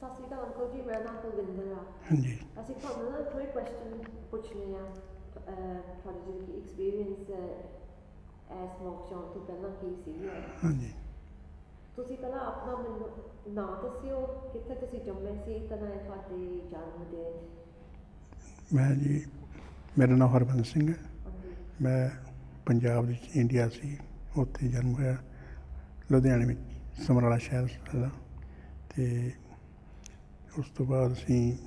ਸਤਿ ਸ਼੍ਰੀ ਅਕਾਲ ਅੰਕਲ ਜੀ, ਮੇਰਾ ਨਾਮ ਕੁਲਵਿੰਦਰ ਆ। ਹਾਂਜੀ ਅਸੀਂ ਤੁਹਾਨੂੰ ਨਾ ਥੋੜ੍ਹੇ ਕੁਐਸਚਨ ਪੁੱਛਣੇ ਆ। ਤੁਹਾਡੀ ਜਿਹੜੀ ਕਿ ਐਕਸਪੀਰੀਅੰਸ ਐਸ ਸਮੋਕ ਚੌਂਕ ਤੋਂ ਪਹਿਲਾਂ ਕੀ ਸੀਗੀ। ਹਾਂਜੀ ਤੁਸੀਂ ਪਹਿਲਾਂ ਆਪਣਾ ਮੈਨੂੰ ਨਾਂ ਦੱਸਿਓ, ਕਿੱਥੇ ਤੁਸੀਂ ਜੰਮੇ ਸੀ, ਕਦੋਂ ਹੈ ਤੁਹਾਡੇ ਜਨਮ ਦੇ। ਮੈਂ ਜੀ, ਮੇਰਾ ਨਾਮ ਹਰਬੰਸ ਸਿੰਘ ਹੈ। ਹਾਂਜੀ ਮੈਂ ਪੰਜਾਬ ਵਿੱਚ ਇੰਡੀਆ ਸੀ, ਉੱਥੇ ਜਨਮ ਹੋਇਆ ਲੁਧਿਆਣੇ ਵਿੱਚ, ਸਮਰਾਲਾ ਸ਼ਹਿਰ ਸਾਡਾ। ਅਤੇ ਉਸ ਤੋਂ ਬਾਅਦ ਅਸੀਂ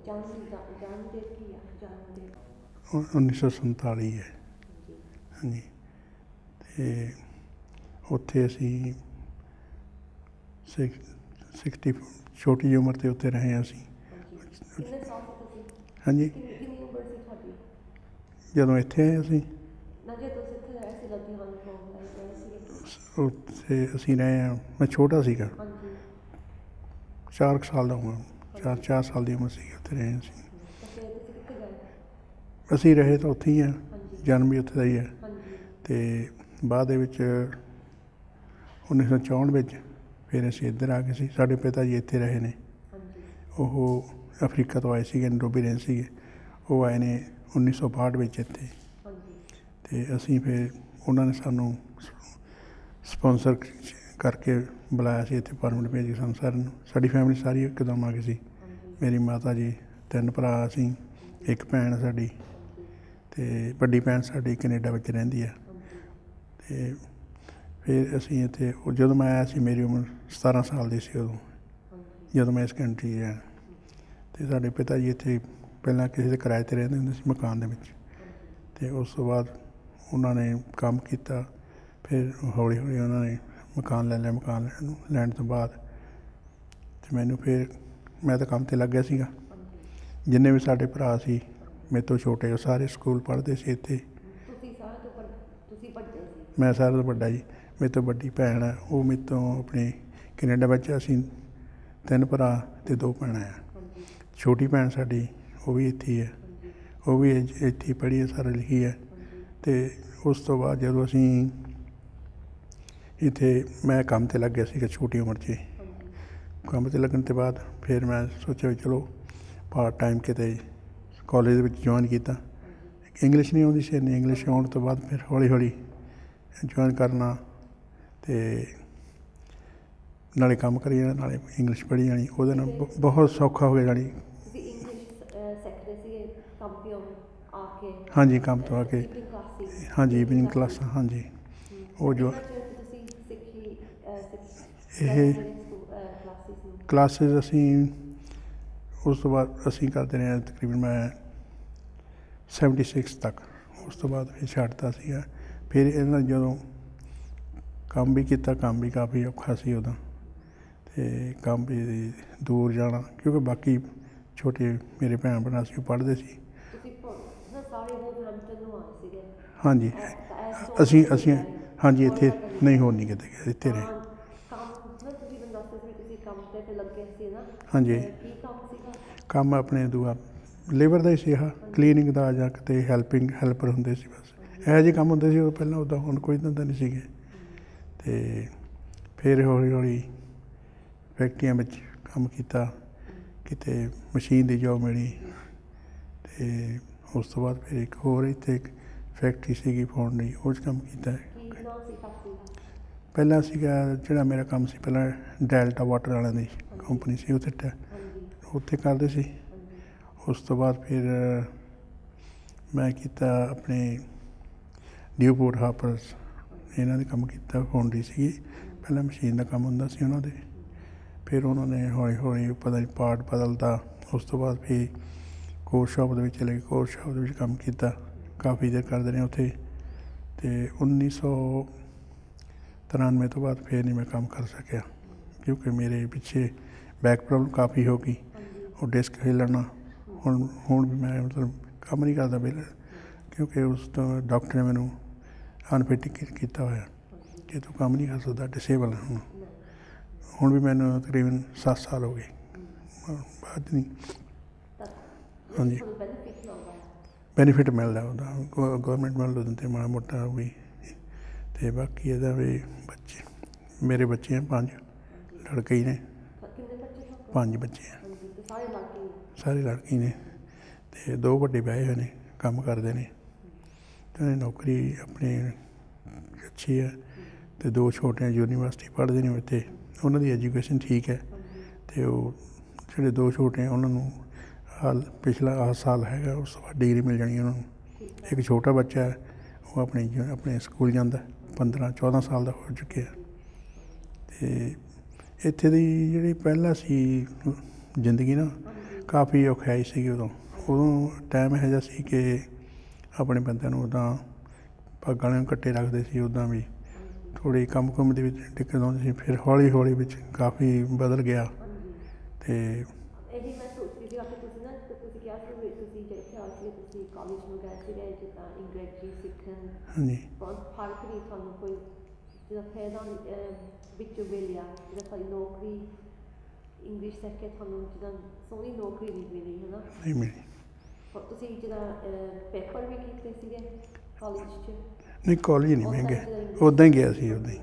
ਜਨਮ ਦੇ ਕੀ ਆ, ਜਨਮ ਦੇ 1947 ਹੈ। ਹਾਂਜੀ ਹਾਂਜੀ ਅਤੇ ਉੱਥੇ ਅਸੀਂ 60 ਛੋਟੀ ਜਿਹੀ ਉਮਰ 'ਤੇ ਉੱਥੇ ਰਹੇ ਹਾਂ ਅਸੀਂ। ਹਾਂਜੀ ਕਿੰਨੇ ਸਾਲ ਸੀ ਤੁਸੀਂ? ਹਾਂਜੀ ਕਿੰਨੀ ਉਮਰ ਸੀ ਤੁਹਾਡੀ ਜਦੋਂ ਇੱਥੇ ਆਏ ਅਸੀਂ, ਨਾ? ਜੇ ਤੁਸੀਂ ਇੱਥੇ ਰਹੇ ਸੀ ਲੁਧਿਆਣੇ ਤੋਂ ਗਏ ਸੀ? ਉੱਥੇ ਅਸੀਂ ਰਹੇ ਹਾਂ, ਮੈਂ ਛੋਟਾ ਸੀਗਾ, ਹਾਂਜੀ 4 ਸਾਲ ਦਾ ਉਮਰ, 4 ਸਾਲ ਦੀ ਉਮਰ ਸੀ, ਉੱਥੇ ਰਹੇ ਅਸੀਂ। ਤਾਂ ਫਿਰ ਤੁਸੀਂ ਕਿੱਥੇ ਗਏ? ਅਸੀਂ ਰਹੇ ਤਾਂ ਉੱਥੇ ਹੀ ਹਾਂ, ਹਾਂਜੀ ਜਨਮ ਵੀ ਉੱਥੇ ਦਾ ਹੀ ਹੈ। ਹਾਂਜੀ ਅਤੇ ਬਾਅਦ ਦੇ ਵਿੱਚ 1964 ਵਿੱਚ ਫਿਰ ਅਸੀਂ ਇੱਧਰ ਆ ਗਏ ਸੀ। ਸਾਡੇ ਪਿਤਾ ਜੀ ਇੱਥੇ ਰਹੇ ਨੇ, ਹਾਂਜੀ ਉਹ ਅਫਰੀਕਾ ਤੋਂ ਆਏ ਸੀਗੇ, ਨairobi ਰਹਿੰਦੇ ਸੀਗੇ। ਉਹ ਆਏ ਨੇ 1962 ਵਿੱਚ ਇੱਥੇ, ਹਾਂਜੀ ਅਤੇ ਅਸੀਂ ਫਿਰ ਉਹਨਾਂ ਨੇ ਸਾਨੂੰ ਸਪੋਂਸਰ ਕਰਕੇ ਬੁਲਾਇਆ ਸੀ ਇੱਥੇ, ਪਰਮਿਟ ਭੇਜ ਕੇ ਸਾਨੂੰ ਸਾਰਿਆਂ ਨੂੰ। ਸਾਡੀ ਫੈਮਿਲੀ ਸਾਰੀ ਇੱਕਦਮ ਆ ਗਈ ਸੀ। ਹਾਂਜੀ ਮੇਰੀ ਮਾਤਾ ਜੀ, 3 ਭਰਾ ਅਸੀਂ, ਇੱਕ ਭੈਣ ਸਾਡੀ, ਹਾਂਜੀ ਅਤੇ ਵੱਡੀ ਭੈਣ ਸਾਡੀ ਕੈਨੇਡਾ ਵਿੱਚ ਰਹਿੰਦੀ ਆ। ਹਾਂਜੀ ਅਤੇ ਫਿਰ ਅਸੀਂ ਇੱਥੇ, ਜਦੋਂ ਮੈਂ ਆਇਆ ਸੀ ਮੇਰੀ ਉਮਰ 17 ਸਾਲ ਦੀ ਸੀ ਉਦੋਂ, ਹਾਂਜੀ ਜਦੋਂ ਮੈਂ ਇਸ ਕੰਟਰੀ ਆਇਆ। ਅਤੇ ਸਾਡੇ ਪਿਤਾ ਜੀ ਇੱਥੇ ਪਹਿਲਾਂ ਕਿਸੇ ਦੇ ਕਿਰਾਏ 'ਤੇ ਰਹਿੰਦੇ ਹੁੰਦੇ ਸੀ, ਮਕਾਨ ਦੇ ਵਿੱਚ। ਅਤੇ ਉਸ ਤੋਂ ਬਾਅਦ ਉਹਨਾਂ ਨੇ ਕੰਮ ਕੀਤਾ, ਫਿਰ ਹੌਲੀ ਹੌਲੀ ਉਹਨਾਂ ਨੇ ਮਕਾਨ ਲੈ ਲਿਆ। ਮਕਾਨ ਲੈਣ ਤੋਂ ਬਾਅਦ ਅਤੇ ਮੈਨੂੰ ਫਿਰ, ਮੈਂ ਤਾਂ ਕੰਮ 'ਤੇ ਲੱਗ ਗਿਆ ਸੀਗਾ। ਹਾਂਜੀ ਜਿੰਨੇ ਵੀ ਸਾਡੇ ਭਰਾ ਸੀ ਮੇਰੇ ਤੋਂ ਛੋਟੇ, ਉਹ ਸਾਰੇ ਸਕੂਲ ਪੜ੍ਹਦੇ ਸੀ ਇੱਥੇ। ਤੁਸੀਂ ਸਾਰਿਆਂ ਤੋਂ ਤੁਸੀਂ ਵੱਡੇ ਸੀ? ਮੈਂ ਸਾਰਿਆਂ ਤੋਂ ਵੱਡਾ ਜੀ। ਮੇਰੇ ਤੋਂ ਵੱਡੀ ਭੈਣ ਹੈ, ਉਹ ਮੇਰੇ ਤੋਂ ਆਪਣੀ ਕੈਨੇਡਾ ਵਿੱਚ। ਅਸੀਂ 3 ਭਰਾ ਅਤੇ 2 ਭੈਣਾਂ ਆ। ਹਾਂਜੀ ਛੋਟੀ ਭੈਣ ਸਾਡੀ, ਉਹ ਵੀ ਇੱਥੇ ਹੀ ਹੈ, ਹਾਂਜੀ ਉਹ ਵੀ ਇੱਥੇ ਹੀ ਪੜ੍ਹੀ ਹੈ, ਸਾਰਾ ਲਿਖੀ ਹੈ। ਹਾਂਜੀ ਅਤੇ ਉਸ ਤੋਂ ਬਾਅਦ ਜਦੋਂ ਅਸੀਂ ਇੱਥੇ, ਮੈਂ ਕੰਮ 'ਤੇ ਲੱਗ ਗਿਆ ਸੀਗਾ ਛੋਟੀ ਉਮਰ 'ਚ। ਹਾਂਜੀ ਕੰਮ 'ਤੇ ਲੱਗਣ ਤੋਂ ਬਾਅਦ ਫਿਰ ਮੈਂ ਸੋਚਿਆ ਵੀ ਚਲੋ ਪਾਰਟ ਟਾਈਮ ਕਿਤੇ ਕਾਲਜ ਦੇ ਵਿੱਚ ਜੁਆਇਨ ਕੀਤਾ। ਇੰਗਲਿਸ਼ ਨਹੀਂ ਆਉਂਦੀ ਸੀ ਇੰਨੀ, ਇੰਗਲਿਸ਼ ਆਉਣ ਤੋਂ ਬਾਅਦ ਫਿਰ ਹੌਲੀ ਹੌਲੀ ਜੁਆਇਨ ਕਰਨਾ, ਅਤੇ ਨਾਲੇ ਕੰਮ ਕਰੀ ਜਾਣਾ, ਨਾਲੇ ਇੰਗਲਿਸ਼ ਪੜ੍ਹੀ ਜਾਣੀ। ਉਹਦੇ ਨਾਲ ਬਹੁਤ ਸੌਖਾ ਹੋ ਗਿਆ ਜਾਣੀ। ਤੁਸੀਂ ਇੰਗਲਿਸ਼ ਸਿੱਖਦੇ ਸੀਗੇ ਕੰਮ ਤੋਂ ਆ ਕੇ? ਹਾਂਜੀ, ਕੰਮ ਤੋਂ ਆ ਕੇ। Evening class ਸੀ? ਹਾਂਜੀ, ਇਵਨਿੰਗ ਕਲਾਸਾਂ, ਹਾਂਜੀ। ਉਹ ਜੋ ਕਿੰਨਾ ਚਿਰ ਤੁਸੀਂ ਸਿੱਖੀ ਇਹ ਕਲਾਸਿਸ ਨੂੰ? ਕਲਾਸਿਸ ਅਸੀਂ, ਉਸ ਤੋਂ ਬਾਅਦ ਅਸੀਂ ਕਰਦੇ ਰਹੇ ਤਕਰੀਬਨ ਮੈਂ 76 ਤੱਕ। ਉਸ ਤੋਂ ਬਾਅਦ ਫਿਰ ਛੱਡਤਾ ਸੀਗਾ। ਫਿਰ ਇਹਨਾਂ ਜਦੋਂ ਕੰਮ ਵੀ ਕੀਤਾ, ਕੰਮ ਵੀ ਕਾਫੀ ਔਖਾ ਸੀ ਉਦੋਂ, ਅਤੇ ਕੰਮ ਵੀ ਦੂਰ ਜਾਣਾ, ਕਿਉਂਕਿ ਬਾਕੀ ਛੋਟੇ ਮੇਰੇ ਭੈਣ ਭਰਾ ਸੀ, ਉਹ ਪੜ੍ਹਦੇ ਸੀ। ਤੁਸੀਂ ਨਾ ਸਾਰੇ ਵੋਲਵਰਹੈਂਪਟਨ ਨੂੰ ਆਏ ਸੀਗੇ? ਹਾਂਜੀ ਅਸੀਂ ਹਾਂਜੀ, ਇੱਥੇ ਨਹੀਂ, ਹੋਰ ਨਹੀਂ ਕਿਤੇ ਗਏ, ਇੱਥੇ ਰਹੇ। ਕੰਮ ਨਾ ਤੁਸੀਂ ਮੈਨੂੰ ਦੱਸਦੇ ਸੀ ਤੁਸੀਂ ਕੰਮ 'ਤੇ ਫਿਰ ਲੱਗੇ ਸੀ ਨਾ? ਹਾਂਜੀ, ਕੀ ਕੰਮ ਸੀਗਾ? ਕੰਮ ਆਪਣੇ ਦੂਆ ਲੇਬਰ ਦਾ ਹੀ ਸੀ, ਆਹ ਕਲੀਨਿੰਗ ਦਾ ਜਾਂ ਕਿਤੇ ਹੈਲਪਰ ਹੁੰਦੇ ਸੀ ਬਸ। ਇਹੋ ਜਿਹੇ ਕੰਮ ਹੁੰਦੇ ਸੀ ਉਹ ਪਹਿਲਾਂ, ਉੱਦਾਂ ਹੁਣ ਕੋਈ ਧੰਦਾ ਨਹੀਂ ਸੀਗੇ। ਅਤੇ ਫਿਰ ਹੌਲੀ ਹੌਲੀ ਫੈਕਟਰੀਆਂ ਵਿੱਚ ਕੰਮ ਕੀਤਾ, ਕਿਤੇ ਮਸ਼ੀਨ ਦੀ ਜੋਬ ਮਿਲੀ। ਅਤੇ ਉਸ ਤੋਂ ਬਾਅਦ ਫਿਰ ਇੱਕ ਹੋਰ ਇੱਥੇ ਇੱਕ ਫੈਕਟਰੀ ਸੀਗੀ ਫੋਨ ਦੀ, ਉਹ 'ਚ ਕੰਮ ਕੀਤਾ। ਕੀ ਨਾਮ ਸੀ ਫੈਕਟਰੀ ਦਾ? ਪਹਿਲਾਂ ਸੀਗਾ ਜਿਹੜਾ ਮੇਰਾ ਕੰਮ ਸੀ, ਪਹਿਲਾਂ ਡੈਲਟਾ ਵਾਟਰ ਵਾਲਿਆਂ ਦੀ ਕੰਪਨੀ ਸੀ, ਹਾਂਜੀ ਉੱਥੇ ਕਰਦੇ ਸੀ। ਹਾਂਜੀ ਉਸ ਤੋਂ ਬਾਅਦ ਫਿਰ ਮੈਂ ਕੀਤਾ ਆਪਣੇ ਨਿਊਪੋਰਟ ਹਾਪਰਸ, ਇਹਨਾਂ ਦੇ ਕੰਮ ਕੀਤਾ। ਫਾਊਂਡਰੀ ਸੀਗੀ, ਪਹਿਲਾਂ ਮਸ਼ੀਨ ਦਾ ਕੰਮ ਹੁੰਦਾ ਸੀ ਉਹਨਾਂ ਦੇ। ਫਿਰ ਉਹਨਾਂ ਨੇ ਹੌਲੀ ਹੌਲੀ ਪਤਾ ਨਹੀਂ ਪਾਰਟ ਬਦਲਤਾ। ਉਸ ਤੋਂ ਬਾਅਦ ਫਿਰ ਕੋਰ ਸ਼ਾਪ ਦੇ ਵਿੱਚ ਚਲੇ ਗਏ, ਕੋਰ ਸ਼ਾਪ ਦੇ ਵਿੱਚ ਕੰਮ ਕੀਤਾ, ਕਾਫੀ ਦੇਰ ਕਰਦੇ ਰਹੇ ਉੱਥੇ। ਅਤੇ 1993 ਤੋਂ ਬਾਅਦ ਫਿਰ ਨਹੀਂ ਮੈਂ ਕੰਮ ਕਰ ਸਕਿਆ, ਕਿਉਂਕਿ ਮੇਰੇ ਪਿੱਛੇ ਬੈਕ ਪ੍ਰੋਬਲਮ ਕਾਫੀ ਹੋ ਗਈ, ਉਹ ਡਿਸਕ ਹਿੱਲਣਾ। ਹੁਣ ਵੀ ਮੈਂ ਮਤਲਬ ਕੰਮ ਨਹੀਂ ਕਰਦਾ ਪਹਿਲਾਂ, ਕਿਉਂਕਿ ਉਸ ਤੋਂ ਡਾਕਟਰ ਨੇ ਮੈਨੂੰ ਅਨਫਿਟ ਕੀਤਾ ਹੋਇਆ ਕਿ ਤੂੰ ਕੰਮ ਨਹੀਂ ਕਰ ਸਕਦਾ, ਡਿਸੇਬਲ ਹੈ ਹੁਣ ਵੀ ਮੈਨੂੰ ਤਕਰੀਬਨ 7 ਸਾਲ ਹੋ ਗਏ, ਬਾਅਦ ਨਹੀਂ। ਹਾਂਜੀ, ਬੈਨੀਫਿਟ ਮਿਲਦਾ ਉਹਦਾ, ਗੌਰਮੈਂਟ ਵੱਲੋਂ ਦਿੰਦੇ ਮਾੜਾ ਮੋਟਾ ਵੀ। ਅਤੇ ਬਾਕੀ ਇਹਦਾ ਵੀ ਬੱਚੇ, ਮੇਰੇ ਬੱਚੇ ਆ 5 ਲੜਕੇ ਹੀ ਨੇ। 5 ਬੱਚੇ ਆ, ਹਾਂਜੀ, ਤੇ ਸਾਰੇ ਲੜਕੇ ਨੇ? ਸਾਰੇ ਲੜਕੀ ਨੇ, ਤੇ 2 ਵੱਡੇ ਵਿਆਹੇ ਹੋਏ ਨੇ, ਕੰਮ ਕਰਦੇ ਨੇ, ਤੇ ਉਹਨੇ ਨੌਕਰੀ ਆਪਣੀ ਅੱਛੀ ਹੈ, ਤੇ 2 ਛੋਟੇ ਯੂਨੀਵਰਸਿਟੀ ਪੜ੍ਹਦੇ ਨੇ ਉੱਥੇ, ਉਹਨਾਂ ਦੀ ਐਜੂਕੇਸ਼ਨ ਠੀਕ ਹੈ। ਤੇ ਉਹ ਜਿਹੜੇ 2 ਛੋਟੇ ਆ ਉਹਨਾਂ ਨੂੰ ਪਿਛਲਾ ਸਾਲ ਹੈਗਾ ਉਸ ਤੋਂ ਬਾਅਦ ਡਿਗਰੀ ਮਿਲ ਜਾਣੀ ਉਹਨਾਂ ਨੂੰ। ਇੱਕ ਛੋਟਾ ਬੱਚਾ ਹੈ, ਉਹ ਆਪਣੇ ਸਕੂਲ ਜਾਂਦਾ, 15-14 ਸਾਲ ਦਾ ਹੋ ਚੁੱਕਿਆ। ਤੇ ਇੱਥੇ ਦੀ ਜਿਹੜੀ ਪਹਿਲਾਂ ਸੀ ਜ਼ਿੰਦਗੀ ਨਾ, ਕਾਫੀ ਔਖਿਆਈ ਸੀਗੀ ਉਦੋਂ ਟਾਈਮ ਇਹੋ ਜਿਹਾ ਸੀ ਕਿ ਆਪਣੇ ਬੰਦਿਆਂ ਨੂੰ ਉੱਦਾਂ ਪੱਗਾਂ ਵਾਲਿਆਂ ਨੂੰ ਕੱਟੇ ਰੱਖਦੇ ਸੀ, ਉੱਦਾਂ ਵੀ ਥੋੜ੍ਹੀ ਕੰਮ ਕੁੰਮ ਦੇ ਵਿੱਚ ਦਿੱਕਤ ਆਉਂਦੀ ਸੀ। ਫਿਰ ਹੌਲੀ ਹੌਲੀ ਵਿੱਚ ਕਾਫੀ ਬਦਲ ਗਿਆ। ਤੇ ਇਹੀ ਮੈਂ ਸੋਚਦੀ ਸੀ ਕਿ ਤੁਸੀਂ ਨਾ ਤੁਸੀਂ ਕਿਹਾ ਸੀ ਵੀ ਤੁਸੀਂ ਜਿਹੜੇ ਖਿਆਲ ਸੀ ਤੁਸੀਂ ਕਾਲਜ ਨੂੰ ਗਏ ਸੀਗੇ ਜਿੱਦਾਂ ਅੰਗਰੇਜ਼ੀ ਸਿੱਖਣ, ਹਾਂਜੀ, ਫਰਕ ਨਹੀਂ ਤੁਹਾਨੂੰ ਕੋਈ ਜਿਹੜਾ ਫਾਇਦਾ ਵਿੱਚੋਂ ਮਿਲਿਆ, ਜਿਹੜਾ ਤੁਹਾਡੀ ਨੌਕਰੀ ਇੰਗਲਿਸ਼ ਸਿੱਖ ਕੇ ਤੁਹਾਨੂੰ ਜਿੱਦਾਂ ਸੋਹਣੀ ਨੌਕਰੀ ਨਹੀਂ ਮਿਲੀ ਹੈ ਨਾ? ਨਹੀਂ ਮਿਲੀ। ਤੁਸੀਂ ਜਿਹੜਾ ਪੇਪਰ ਵੀ ਕੀਤੇ ਸੀਗੇ ਕਾਲਜ 'ਚ? ਨਹੀਂ, ਕਾਲਜ ਨਹੀਂ ਮੈਂ ਗਿਆ, ਉੱਦਾਂ ਹੀ ਗਿਆ ਸੀ। ਉੱਦਾਂ ਹੀ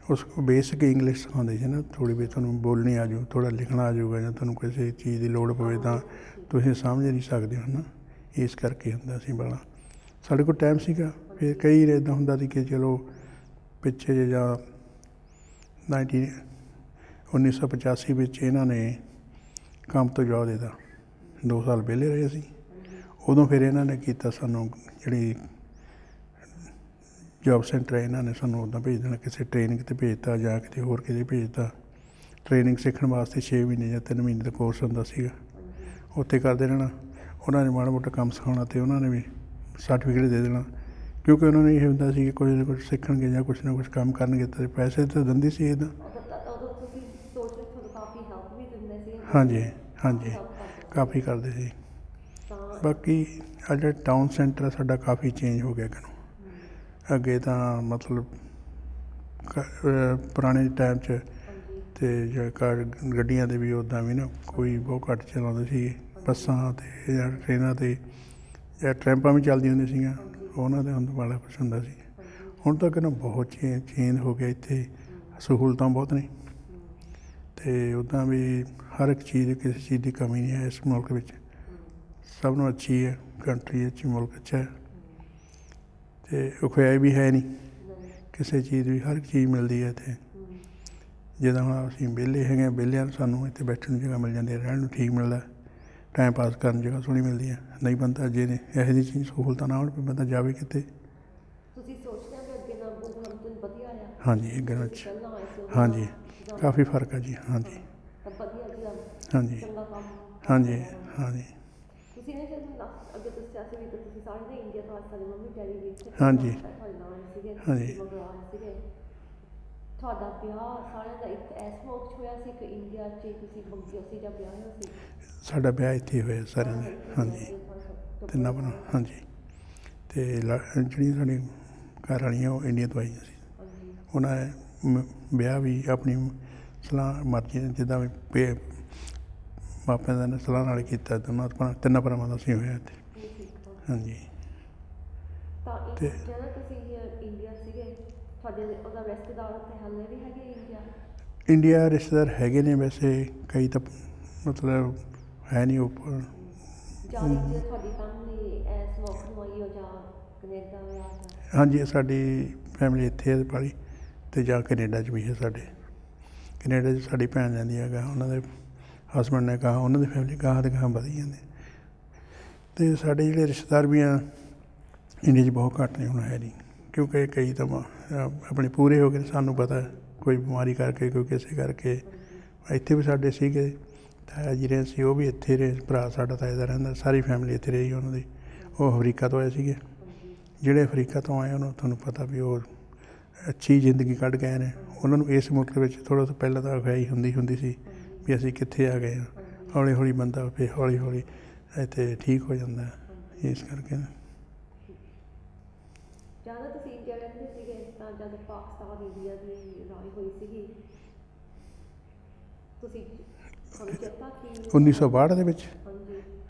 ਉਸ ਬੇਸਿਕ ਇੰਗਲਿਸ਼ ਸਿਖਾਉਂਦੇ ਸੀ ਨਾ, ਥੋੜ੍ਹੀ ਵੀ ਤੁਹਾਨੂੰ ਬੋਲਣੀ ਆ ਜਾਊ, ਥੋੜ੍ਹਾ ਲਿਖਣਾ ਆ ਜਾਊਗਾ, ਜਾਂ ਤੁਹਾਨੂੰ ਕਿਸੇ ਚੀਜ਼ ਦੀ ਲੋੜ ਪਵੇ ਤਾਂ ਤੁਸੀਂ ਸਮਝ ਨਹੀਂ ਸਕਦੇ ਹੋ ਨਾ, ਇਸ ਕਰਕੇ ਹੁੰਦਾ ਸੀ। ਬੜਾ ਸਾਡੇ ਕੋਲ ਟਾਈਮ ਸੀਗਾ। ਫਿਰ ਕਈ ਇੱਦਾਂ ਹੁੰਦਾ ਸੀ ਕਿ ਚਲੋ ਪਿੱਛੇ ਜੇ ਜਾਂ 1985 ਵਿੱਚ ਇਹਨਾਂ ਨੇ ਕੰਮ ਤੋਂ ਜਵਾਬ ਦੇ ਦਿੱਤਾ, 2 ਸਾਲ ਵਿਹਲੇ ਰਹੇ ਅਸੀਂ। ਉਦੋਂ ਫਿਰ ਇਹਨਾਂ ਨੇ ਕੀਤਾ ਸਾਨੂੰ, ਜਿਹੜੀ ਜੋਬ ਸੈਂਟਰ ਹੈ ਇਹਨਾਂ ਨੇ ਸਾਨੂੰ ਉੱਦਾਂ ਭੇਜ ਦੇਣਾ, ਕਿਸੇ ਟ੍ਰੇਨਿੰਗ 'ਤੇ ਭੇਜਤਾ ਜਾਂ ਕਿਤੇ ਹੋਰ ਕਿਤੇ ਭੇਜਤਾ। ਟ੍ਰੇਨਿੰਗ ਸਿੱਖਣ ਵਾਸਤੇ 6 ਮਹੀਨੇ ਜਾਂ 3 ਮਹੀਨੇ ਦਾ ਕੋਰਸ ਹੁੰਦਾ ਸੀਗਾ, ਉੱਥੇ ਕਰਦੇ ਰਹਿਣਾ। ਉਹਨਾਂ ਨੇ ਮਾੜਾ ਮੋਟਾ ਕੰਮ ਸਿਖਾਉਣਾ ਅਤੇ ਉਹਨਾਂ ਨੇ ਵੀ ਸਰਟੀਫਿਕੇਟ ਦੇ ਦੇਣਾ, ਕਿਉਂਕਿ ਉਹਨਾਂ ਨੂੰ ਇਹ ਹੁੰਦਾ ਸੀ ਕਿ ਕੁਝ ਨਾ ਕੁਝ ਸਿੱਖਣਗੇ ਜਾਂ ਕੁਛ ਨਾ ਕੁਛ ਕੰਮ ਕਰਨਗੇ ਤਾਂ ਪੈਸੇ ਤਾਂ ਦਿੰਦੇ ਸੀ ਇੱਦਾਂ। ਹਾਂਜੀ ਹਾਂਜੀ, ਕਾਫੀ ਕਰਦੇ ਸੀ। ਬਾਕੀ ਆ ਜਿਹੜਾ ਟਾਊਨ ਸੈਂਟਰ ਸਾਡਾ ਕਾਫੀ ਚੇਂਜ ਹੋ ਗਿਆ ਅੱਗੇ। ਅੱਗੇ ਤਾਂ ਮਤਲਬ ਪੁਰਾਣੇ ਟਾਈਮ 'ਚ ਅਤੇ ਗੱਡੀਆਂ 'ਤੇ ਵੀ ਉੱਦਾਂ ਵੀ ਨਾ ਕੋਈ ਬਹੁਤ ਘੱਟ ਚਲਾਉਂਦੇ ਸੀ। ਬੱਸਾਂ 'ਤੇ ਜਾਂ ਟ੍ਰੇਨਾਂ 'ਤੇ ਜਾਂ ਟਰੈਂਪਾਂ ਵੀ ਚੱਲਦੀਆਂ ਹੁੰਦੀਆਂ ਸੀਗੀਆਂ, ਉਹਨਾਂ 'ਤੇ ਹੁੰਦਾ ਬੜਾ ਕੁਛ ਹੁੰਦਾ ਸੀ। ਹੁਣ ਤੱਕ ਨਾ ਬਹੁਤ ਚੇਂਜ ਹੋ ਗਿਆ ਇੱਥੇ, ਸਹੂਲਤਾਂ ਬਹੁਤ ਨੇ, ਅਤੇ ਉੱਦਾਂ ਵੀ ਹਰ ਇੱਕ ਚੀਜ਼, ਕਿਸੇ ਚੀਜ਼ ਦੀ ਕਮੀ ਨਹੀਂ ਹੈ ਇਸ ਮੁਲਕ ਵਿੱਚ। ਸਭ ਨੂੰ ਅੱਛੀ ਹੈ ਕੰਟਰੀ, ਅੱਛੀ ਮੁਲਕ ਅੱਛਾ ਹੈ, ਅਤੇ ਔਖਿਆਈ ਵੀ ਹੈ ਨਹੀਂ ਕਿਸੇ ਚੀਜ਼ ਦੀ, ਹਰ ਇੱਕ ਚੀਜ਼ ਮਿਲਦੀ ਹੈ ਇੱਥੇ। ਜਿੱਦਾਂ ਹੁਣ ਅਸੀਂ ਵਿਹਲੇ ਹੈਗੇ ਹਾਂ, ਵਿਹਲਿਆਂ ਨੂੰ ਸਾਨੂੰ ਇੱਥੇ ਬੈਠਣ ਨੂੰ ਜਗ੍ਹਾ ਮਿਲ ਜਾਂਦੀ ਹੈ, ਰਹਿਣ ਨੂੰ ਠੀਕ ਮਿਲਦਾ, ਟਾਈਮ ਪਾਸ ਕਰਨ ਨੂੰ ਜਗ੍ਹਾ ਸੋਹਣੀ ਮਿਲਦੀ ਹੈ। ਨਹੀਂ ਬੰਦਾ ਜੇ ਇਹੋ ਜਿਹੀ ਚੀਜ਼ ਸਹੂਲਤਾਂ ਨਾ ਹੋਣ ਵੀ ਬੰਦਾ ਜਾਵੇ ਕਿਤੇ। ਤੁਸੀਂ ਸੋਚਦੇ ਹੋ ਕਿ ਅੱਗੇ ਨਾਲ ਬੁਲੰਦਸ਼ਹਰ ਵਧੀਆ ਆ? ਹਾਂਜੀ, ਅੱਗੇ ਨਾਲ ਹਾਂਜੀ ਕਾਫੀ ਫਰਕ ਹੈ ਜੀ। ਹਾਂਜੀ ਹਾਂਜੀ ਹਾਂਜੀ ਹਾਂਜੀ। ਤੁਸੀਂ ਨੇ ਜਦੋਂ ਅੱਗੇ ਦੱਸਿਆ ਸੀ ਵੀ ਤੁਸੀਂ ਸਾਰੇ ਨੇ ਇੰਡੀਆ ਤੋਂ ਸਾਡੇ ਮੰਮੀ ਡੈਡੀ ਵੀ ਇੱਥੇ ਹਾਂਜੀ ਸੀਗੇ, ਹਾਂਜੀ। ਸੀਗੇ। ਤੁਹਾਡਾ ਵਿਆਹ ਸਾਰਿਆਂ ਦਾ ਇਸ ਮੁਲਕ 'ਚ ਹੋਇਆ ਸੀ ਕਿ ਇੰਡੀਆ 'ਚ ਤੁਸੀਂ ਮੰਗਿਆ ਸੀ ਜਾਂ ਵਿਆਹ ਹੋਇਆ ਸੀ? ਸਾਡਾ ਵਿਆਹ ਇੱਥੇ ਹੋਇਆ ਸਾਰਿਆਂ ਦਾ, ਹਾਂਜੀ, ਤਿੰਨਾਂ ਭਰਾ, ਹਾਂਜੀ। ਅਤੇ ਜਿਹੜੀਆਂ ਸਾਡੀ ਘਰ ਵਾਲੀਆਂ ਉਹ ਇੰਡੀਆ ਤੋਂ ਆਈਆਂ ਸੀ। ਉਹਨਾਂ ਨੇ ਵਿਆਹ ਵੀ ਆਪਣੀ ਸਲਾਹ ਮਰਜ਼ੀ ਜਿੱਦਾਂ ਵੀ ਮਾਪਿਆਂ ਦਾ ਸਲਾਹ ਨਾਲ ਕੀਤਾ, ਤਿੰਨਾਂ ਭਰਾਵਾਂ ਦਾ ਅਸੀਂ ਹੋਇਆ ਇੱਥੇ, ਹਾਂਜੀ। ਅਤੇ ਜਦੋਂ ਤੁਸੀਂ ਇੰਡੀਆ ਸੀਗੇ, ਤੁਹਾਡੇ ਉਹਦਾ ਰਿਸ਼ਤੇਦਾਰ ਉੱਥੇ ਹਾਲੇ ਵੀ ਹੈਗੇ ਇੰਡੀਆ? ਇੰਡੀਆ ਰਿਸ਼ਤੇਦਾਰ ਹੈਗੇ ਨੇ ਵੈਸੇ, ਕਈ ਤਾਂ ਮਤਲਬ ਹੈ ਨਹੀਂ ਉੱਪਰ। ਤੁਹਾਡੀ ਫੈਮਿਲੀ ਇਸ ਮੁਲਕ ਨੂੰ ਆਈ ਹੋ ਜਾਂ ਕਨੇਡਾ ਵਿਆਹ? ਹਾਂਜੀ, ਸਾਡੀ ਫੈਮਿਲੀ ਇੱਥੇ ਹੈ ਪਾਲੀ, ਅਤੇ ਜਾਂ ਕੈਨੇਡਾ 'ਚ ਵੀ ਹੈ ਸਾਡੇ। ਕੈਨੇਡਾ 'ਚ ਸਾਡੀ ਭੈਣ ਜਾਂਦੀ ਹੈਗਾ, ਉਹਨਾਂ ਦੇ ਹਸਬੈਂਡ ਨੇ ਕਹਾ, ਉਹਨਾਂ ਦੀ ਫੈਮਿਲੀ ਗਾਹਾਂ ਅਤੇ ਗਾਹਾਂ ਵਧੀ ਜਾਂਦੇ। ਅਤੇ ਸਾਡੇ ਜਿਹੜੇ ਰਿਸ਼ਤੇਦਾਰ ਵੀ ਆ ਇੰਡੀਆ 'ਚ ਬਹੁਤ ਘੱਟ ਨੇ, ਹੁਣ ਹੈ ਨਹੀਂ, ਕਿਉਂਕਿ ਕਈ ਤਾਂ ਆਪਣੇ ਪੂਰੇ ਹੋ ਗਏ, ਸਾਨੂੰ ਪਤਾ ਕੋਈ ਬਿਮਾਰੀ ਕਰਕੇ, ਕੋਈ ਕਿਸੇ ਕਰਕੇ। ਇੱਥੇ ਵੀ ਸਾਡੇ ਸੀਗੇ ਤਾਇਆ ਜੀ ਰਹੇ ਸੀ, ਉਹ ਵੀ ਇੱਥੇ ਰਹੇ, ਭਰਾ ਸਾਡਾ ਤਾਇਆ ਦਾ ਰਹਿੰਦਾ, ਸਾਰੀ ਫੈਮਿਲੀ ਇੱਥੇ ਰਹੀ ਉਹਨਾਂ ਦੀ। ਉਹ ਅਫਰੀਕਾ ਤੋਂ ਆਏ ਸੀਗੇ। ਜਿਹੜੇ ਅਫਰੀਕਾ ਤੋਂ ਆਏ ਉਹਨੂੰ ਤੁਹਾਨੂੰ ਪਤਾ ਵੀ ਉਹ ਅੱਛੀ ਜ਼ਿੰਦਗੀ ਕੱਢ ਗਏ ਨੇ। ਉਹਨਾਂ ਨੂੰ ਇਸ ਮੁਲਕ ਵਿੱਚ ਥੋੜ੍ਹਾ ਤੋਂ ਪਹਿਲਾਂ ਤਾਂ ਅਫਵਾਈ ਹੁੰਦੀ ਸੀ ਵੀ ਅਸੀਂ ਕਿੱਥੇ ਆ ਗਏ ਹਾਂ। ਹੌਲੀ ਹੌਲੀ ਬੰਦਾ ਫਿਰ ਹੌਲੀ ਹੌਲੀ ਇੱਥੇ ਠੀਕ ਹੋ ਜਾਂਦਾ, ਇਸ ਕਰਕੇ। ਜਦੋਂ ਤੁਸੀਂ ਇੰਡੀਆ ਰਹਿੰਦੇ ਸੀਗੇ ਤਾਂ ਜਦ ਪਾਕਿਸਤਾਨ ਇੰਡੀਆ ਦੀ ਲੜਾਈ ਹੋਈ ਸੀਗੀ, ਤੁਸੀਂ ਤੁਹਾਨੂੰ ਚੇਤਾ ਕਿ 1962 ਦੇ ਵਿੱਚ?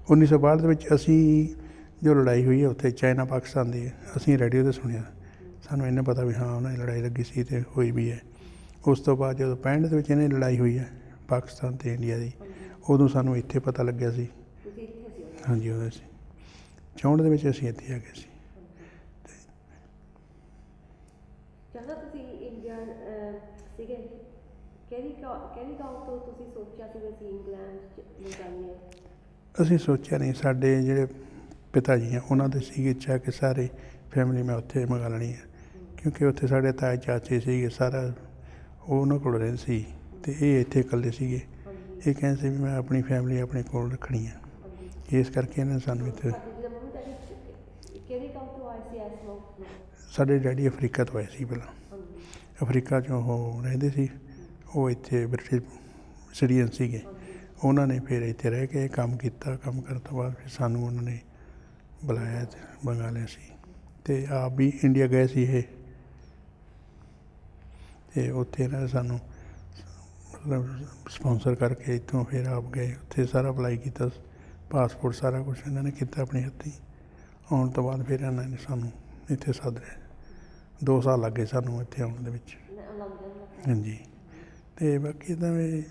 1962 ਦੇ ਵਿੱਚ ਅਸੀਂ ਜੋ ਲੜਾਈ ਹੋਈ ਹੈ ਉੱਥੇ ਚਾਈਨਾ ਪਾਕਿਸਤਾਨ ਦੀ, ਅਸੀਂ ਰੇਡੀਓ 'ਤੇ ਸੁਣਿਆ, ਸਾਨੂੰ ਇੰਨਾ ਪਤਾ ਵੀ ਹਾਂ ਉਹਨਾਂ ਦੀ ਲੜਾਈ ਲੱਗੀ ਸੀ ਅਤੇ ਹੋਈ ਵੀ ਹੈ। ਉਸ ਤੋਂ ਬਾਅਦ ਜਦੋਂ 65 ਦੇ ਵਿੱਚ ਇਹਨਾਂ ਦੀ ਲੜਾਈ ਹੋਈ ਹੈ ਪਾਕਿਸਤਾਨ ਤੇ ਇੰਡੀਆ ਦੀ, ਹਾਂਜੀ ਉਦੋਂ ਸਾਨੂੰ ਇੱਥੇ ਪਤਾ ਲੱਗਿਆ ਸੀ। ਤੁਸੀਂ ਇੱਥੇ ਸੀ ਉਦੋਂ? ਹਾਂਜੀ ਉਦੋਂ ਸੀ 64 ਦੇ ਵਿੱਚ ਅਸੀਂ ਇੱਥੇ ਆ ਗਏ ਸੀ। ਹਾਂਜੀ ਚਲੋ ਤੁਸੀਂ ਇੰਡੀਆ ਸੀਗੇ, ਕਿਹੜੀ ਗੱਲ ਤੋਂ ਤੁਸੀਂ ਸੋਚਿਆ ਸੀ ਵੀ ਅਸੀਂ ਇੰਗਲੈਂਡ 'ਚ ਜਾਈਏ? ਅਸੀਂ ਸੋਚਿਆ ਨਹੀਂ, ਸਾਡੇ ਜਿਹੜੇ ਪਿਤਾ ਜੀ ਆ ਉਹਨਾਂ ਦੇ ਸੀਗੀ ਇੱਛਾ ਕਿ ਸਾਰੇ ਫੈਮਿਲੀ ਮੈਂ ਉੱਥੇ ਮੰਗਾ ਲੈਣੀ ਹੈ, ਕਿਉਂਕਿ ਉੱਥੇ ਸਾਡੇ ਤਾਏ ਚਾਚੇ ਸੀਗੇ, ਸਾਰਾ ਉਹ ਉਹਨਾਂ ਕੋਲ ਰਹਿੰਦੇ ਸੀ ਅਤੇ ਇਹ ਇੱਥੇ ਇਕੱਲੇ ਸੀਗੇ। ਹਾਂਜੀ ਇਹ ਕਹਿੰਦੇ ਸੀ ਵੀ ਮੈਂ ਆਪਣੀ ਫੈਮਿਲੀ ਆਪਣੇ ਕੋਲ ਰੱਖਣੀ ਹੈ, ਹਾਂਜੀ ਇਸ ਕਰਕੇ ਇਹਨਾਂ ਨੇ ਸਾਨੂੰ ਇੱਥੇ। ਸਾਡੇ ਜਿਹੜੇ ਮੰਮੀ ਡੈਡੀ ਕਿਹੜੀ ਗੱਲ ਤੋਂ ਆਏ ਸੀ ਇਸ ਵਕਤ ਨੂੰ? ਸਾਡੇ ਡੈਡੀ ਅਫਰੀਕਾ ਤੋਂ ਆਏ ਸੀ ਪਹਿਲਾਂ, ਹਾਂਜੀ ਅਫਰੀਕਾ 'ਚੋਂ ਉਹ ਰਹਿੰਦੇ ਸੀ, ਉਹ ਇੱਥੇ ਬ੍ਰਿਟਿਸ਼ ਸਿਟੀਜ਼ਨ ਸੀਗੇ। ਹਾਂਜੀ ਉਹਨਾਂ ਨੇ ਫਿਰ ਇੱਥੇ ਰਹਿ ਕੇ ਕੰਮ ਕੀਤਾ, ਕੰਮ ਕਰਨ ਤੋਂ ਬਾਅਦ ਫਿਰ ਸਾਨੂੰ ਉਹਨਾਂ ਨੇ ਬੁਲਾਇਆ ਅਤੇ ਮੰਗਾ ਲਿਆ ਸੀ, ਅਤੇ ਆਪ ਵੀ ਇੰਡੀਆ ਗਏ ਸੀ ਇਹ, ਅਤੇ ਉੱਥੇ ਇਹਨਾਂ ਨੇ ਸਾਨੂੰ ਮਤਲਬ ਸਪੋਂਸਰ ਕਰਕੇ ਇੱਥੋਂ ਫਿਰ ਆਪ ਗਏ ਉੱਥੇ, ਸਾਰਾ ਅਪਲਾਈ ਕੀਤਾ, ਪਾਸਪੋਰਟ ਸਾਰਾ ਕੁਛ ਇਹਨਾਂ ਨੇ ਕੀਤਾ ਆਪਣੇ ਹੱਥੀਂ। ਆਉਣ ਤੋਂ ਬਾਅਦ ਫਿਰ ਇਹਨਾਂ ਨੇ ਸਾਨੂੰ ਇੱਥੇ ਸੱਦ ਲਿਆ। 2 ਸਾਲ ਲੱਗ ਗਏ ਸਾਨੂੰ ਇੱਥੇ ਆਉਣ ਦੇ ਵਿੱਚ। ਲੱਗ ਜਾਂਦਾ। ਹਾਂਜੀ ਅਤੇ ਬਾਕੀ ਤਾਂ ਵੀ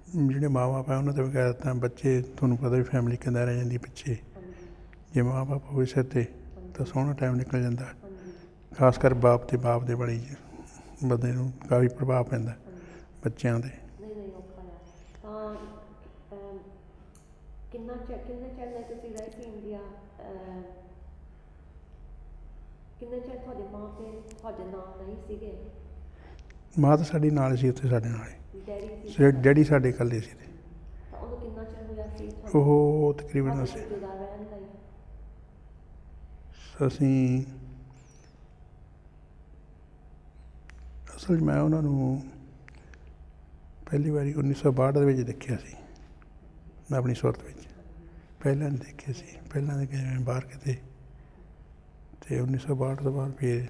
ਜਿਹੜੇ ਮਾਂ ਬਾਪ ਆ ਉਹਨਾਂ ਦੇ ਬਗੈਰ ਤਾਂ ਬੱਚੇ, ਤੁਹਾਨੂੰ ਪਤਾ ਵੀ ਫੈਮਿਲੀ ਕਿੱਦਾਂ ਰਹਿ ਜਾਂਦੀ ਪਿੱਛੇ। ਹਾਂਜੀ ਜੇ ਮਾਂ ਬਾਪ ਹੋਵੇ ਸਿਰ 'ਤੇ ਤਾਂ ਸੋਹਣਾ ਟਾਈਮ ਨਿਕਲ ਜਾਂਦਾ, ਹਾਂਜੀ ਖਾਸ ਕਰ ਬਾਪ ਦੇ ਬੜੀ ਬੰਦੇ ਨੂੰ ਕਾਫੀ ਪ੍ਰਭਾਵ ਪੈਂਦਾ ਹਾਂਜੀ ਬੱਚਿਆਂ ਦੇ। ਨਹੀਂ ਔਖਾ ਆ ਤਾਂ ਕਿੰਨੇ ਚਿਰ ਲਈ ਤੁਸੀਂ ਰਹੇ ਸੀ ਇੰਡੀਆ? ਕਿੰਨੇ ਚਿਰ ਤੁਹਾਡੇ ਮਾਂ ਤੇ ਤੁਹਾਡੇ ਨਾਲ ਨਹੀਂ ਸੀਗੇ? ਮਾਂ ਤਾਂ ਸਾਡੀ ਨਾਲ ਸੀ ਉੱਥੇ, ਸਾਡੇ ਨਾਲ ਡੈਡੀ ਸੀ? ਡੈਡੀ ਸਾਡੇ ਇਕੱਲੇ ਸੀ। ਤਾਂ ਉਹਨੂੰ ਕਿੰਨਾ ਚਿਰ ਹੋਇਆ ਸੀ ਉਹ ਤਕਰੀਬਨ ਤੁਹਾਡੇ ਨਾਲ ਜੁਦਾ ਰਹਿਣ ਲਈ? ਅਸੀਂ ਅਸਲ 'ਚ ਮੈਂ ਉਹਨਾਂ ਨੂੰ ਪਹਿਲੀ ਵਾਰੀ 1962 ਦੇ ਵਿੱਚ ਦੇਖਿਆ ਸੀ, ਮੈਂ ਆਪਣੀ ਸੁਰਤ ਵਿੱਚ। ਪਹਿਲਾਂ ਨਹੀਂ ਦੇਖੇ ਸੀ, ਪਹਿਲਾਂ ਦੇ ਗਏ ਬਾਹਰ ਕਿਤੇ, ਅਤੇ 1962 ਤੋਂ ਬਾਅਦ ਫਿਰ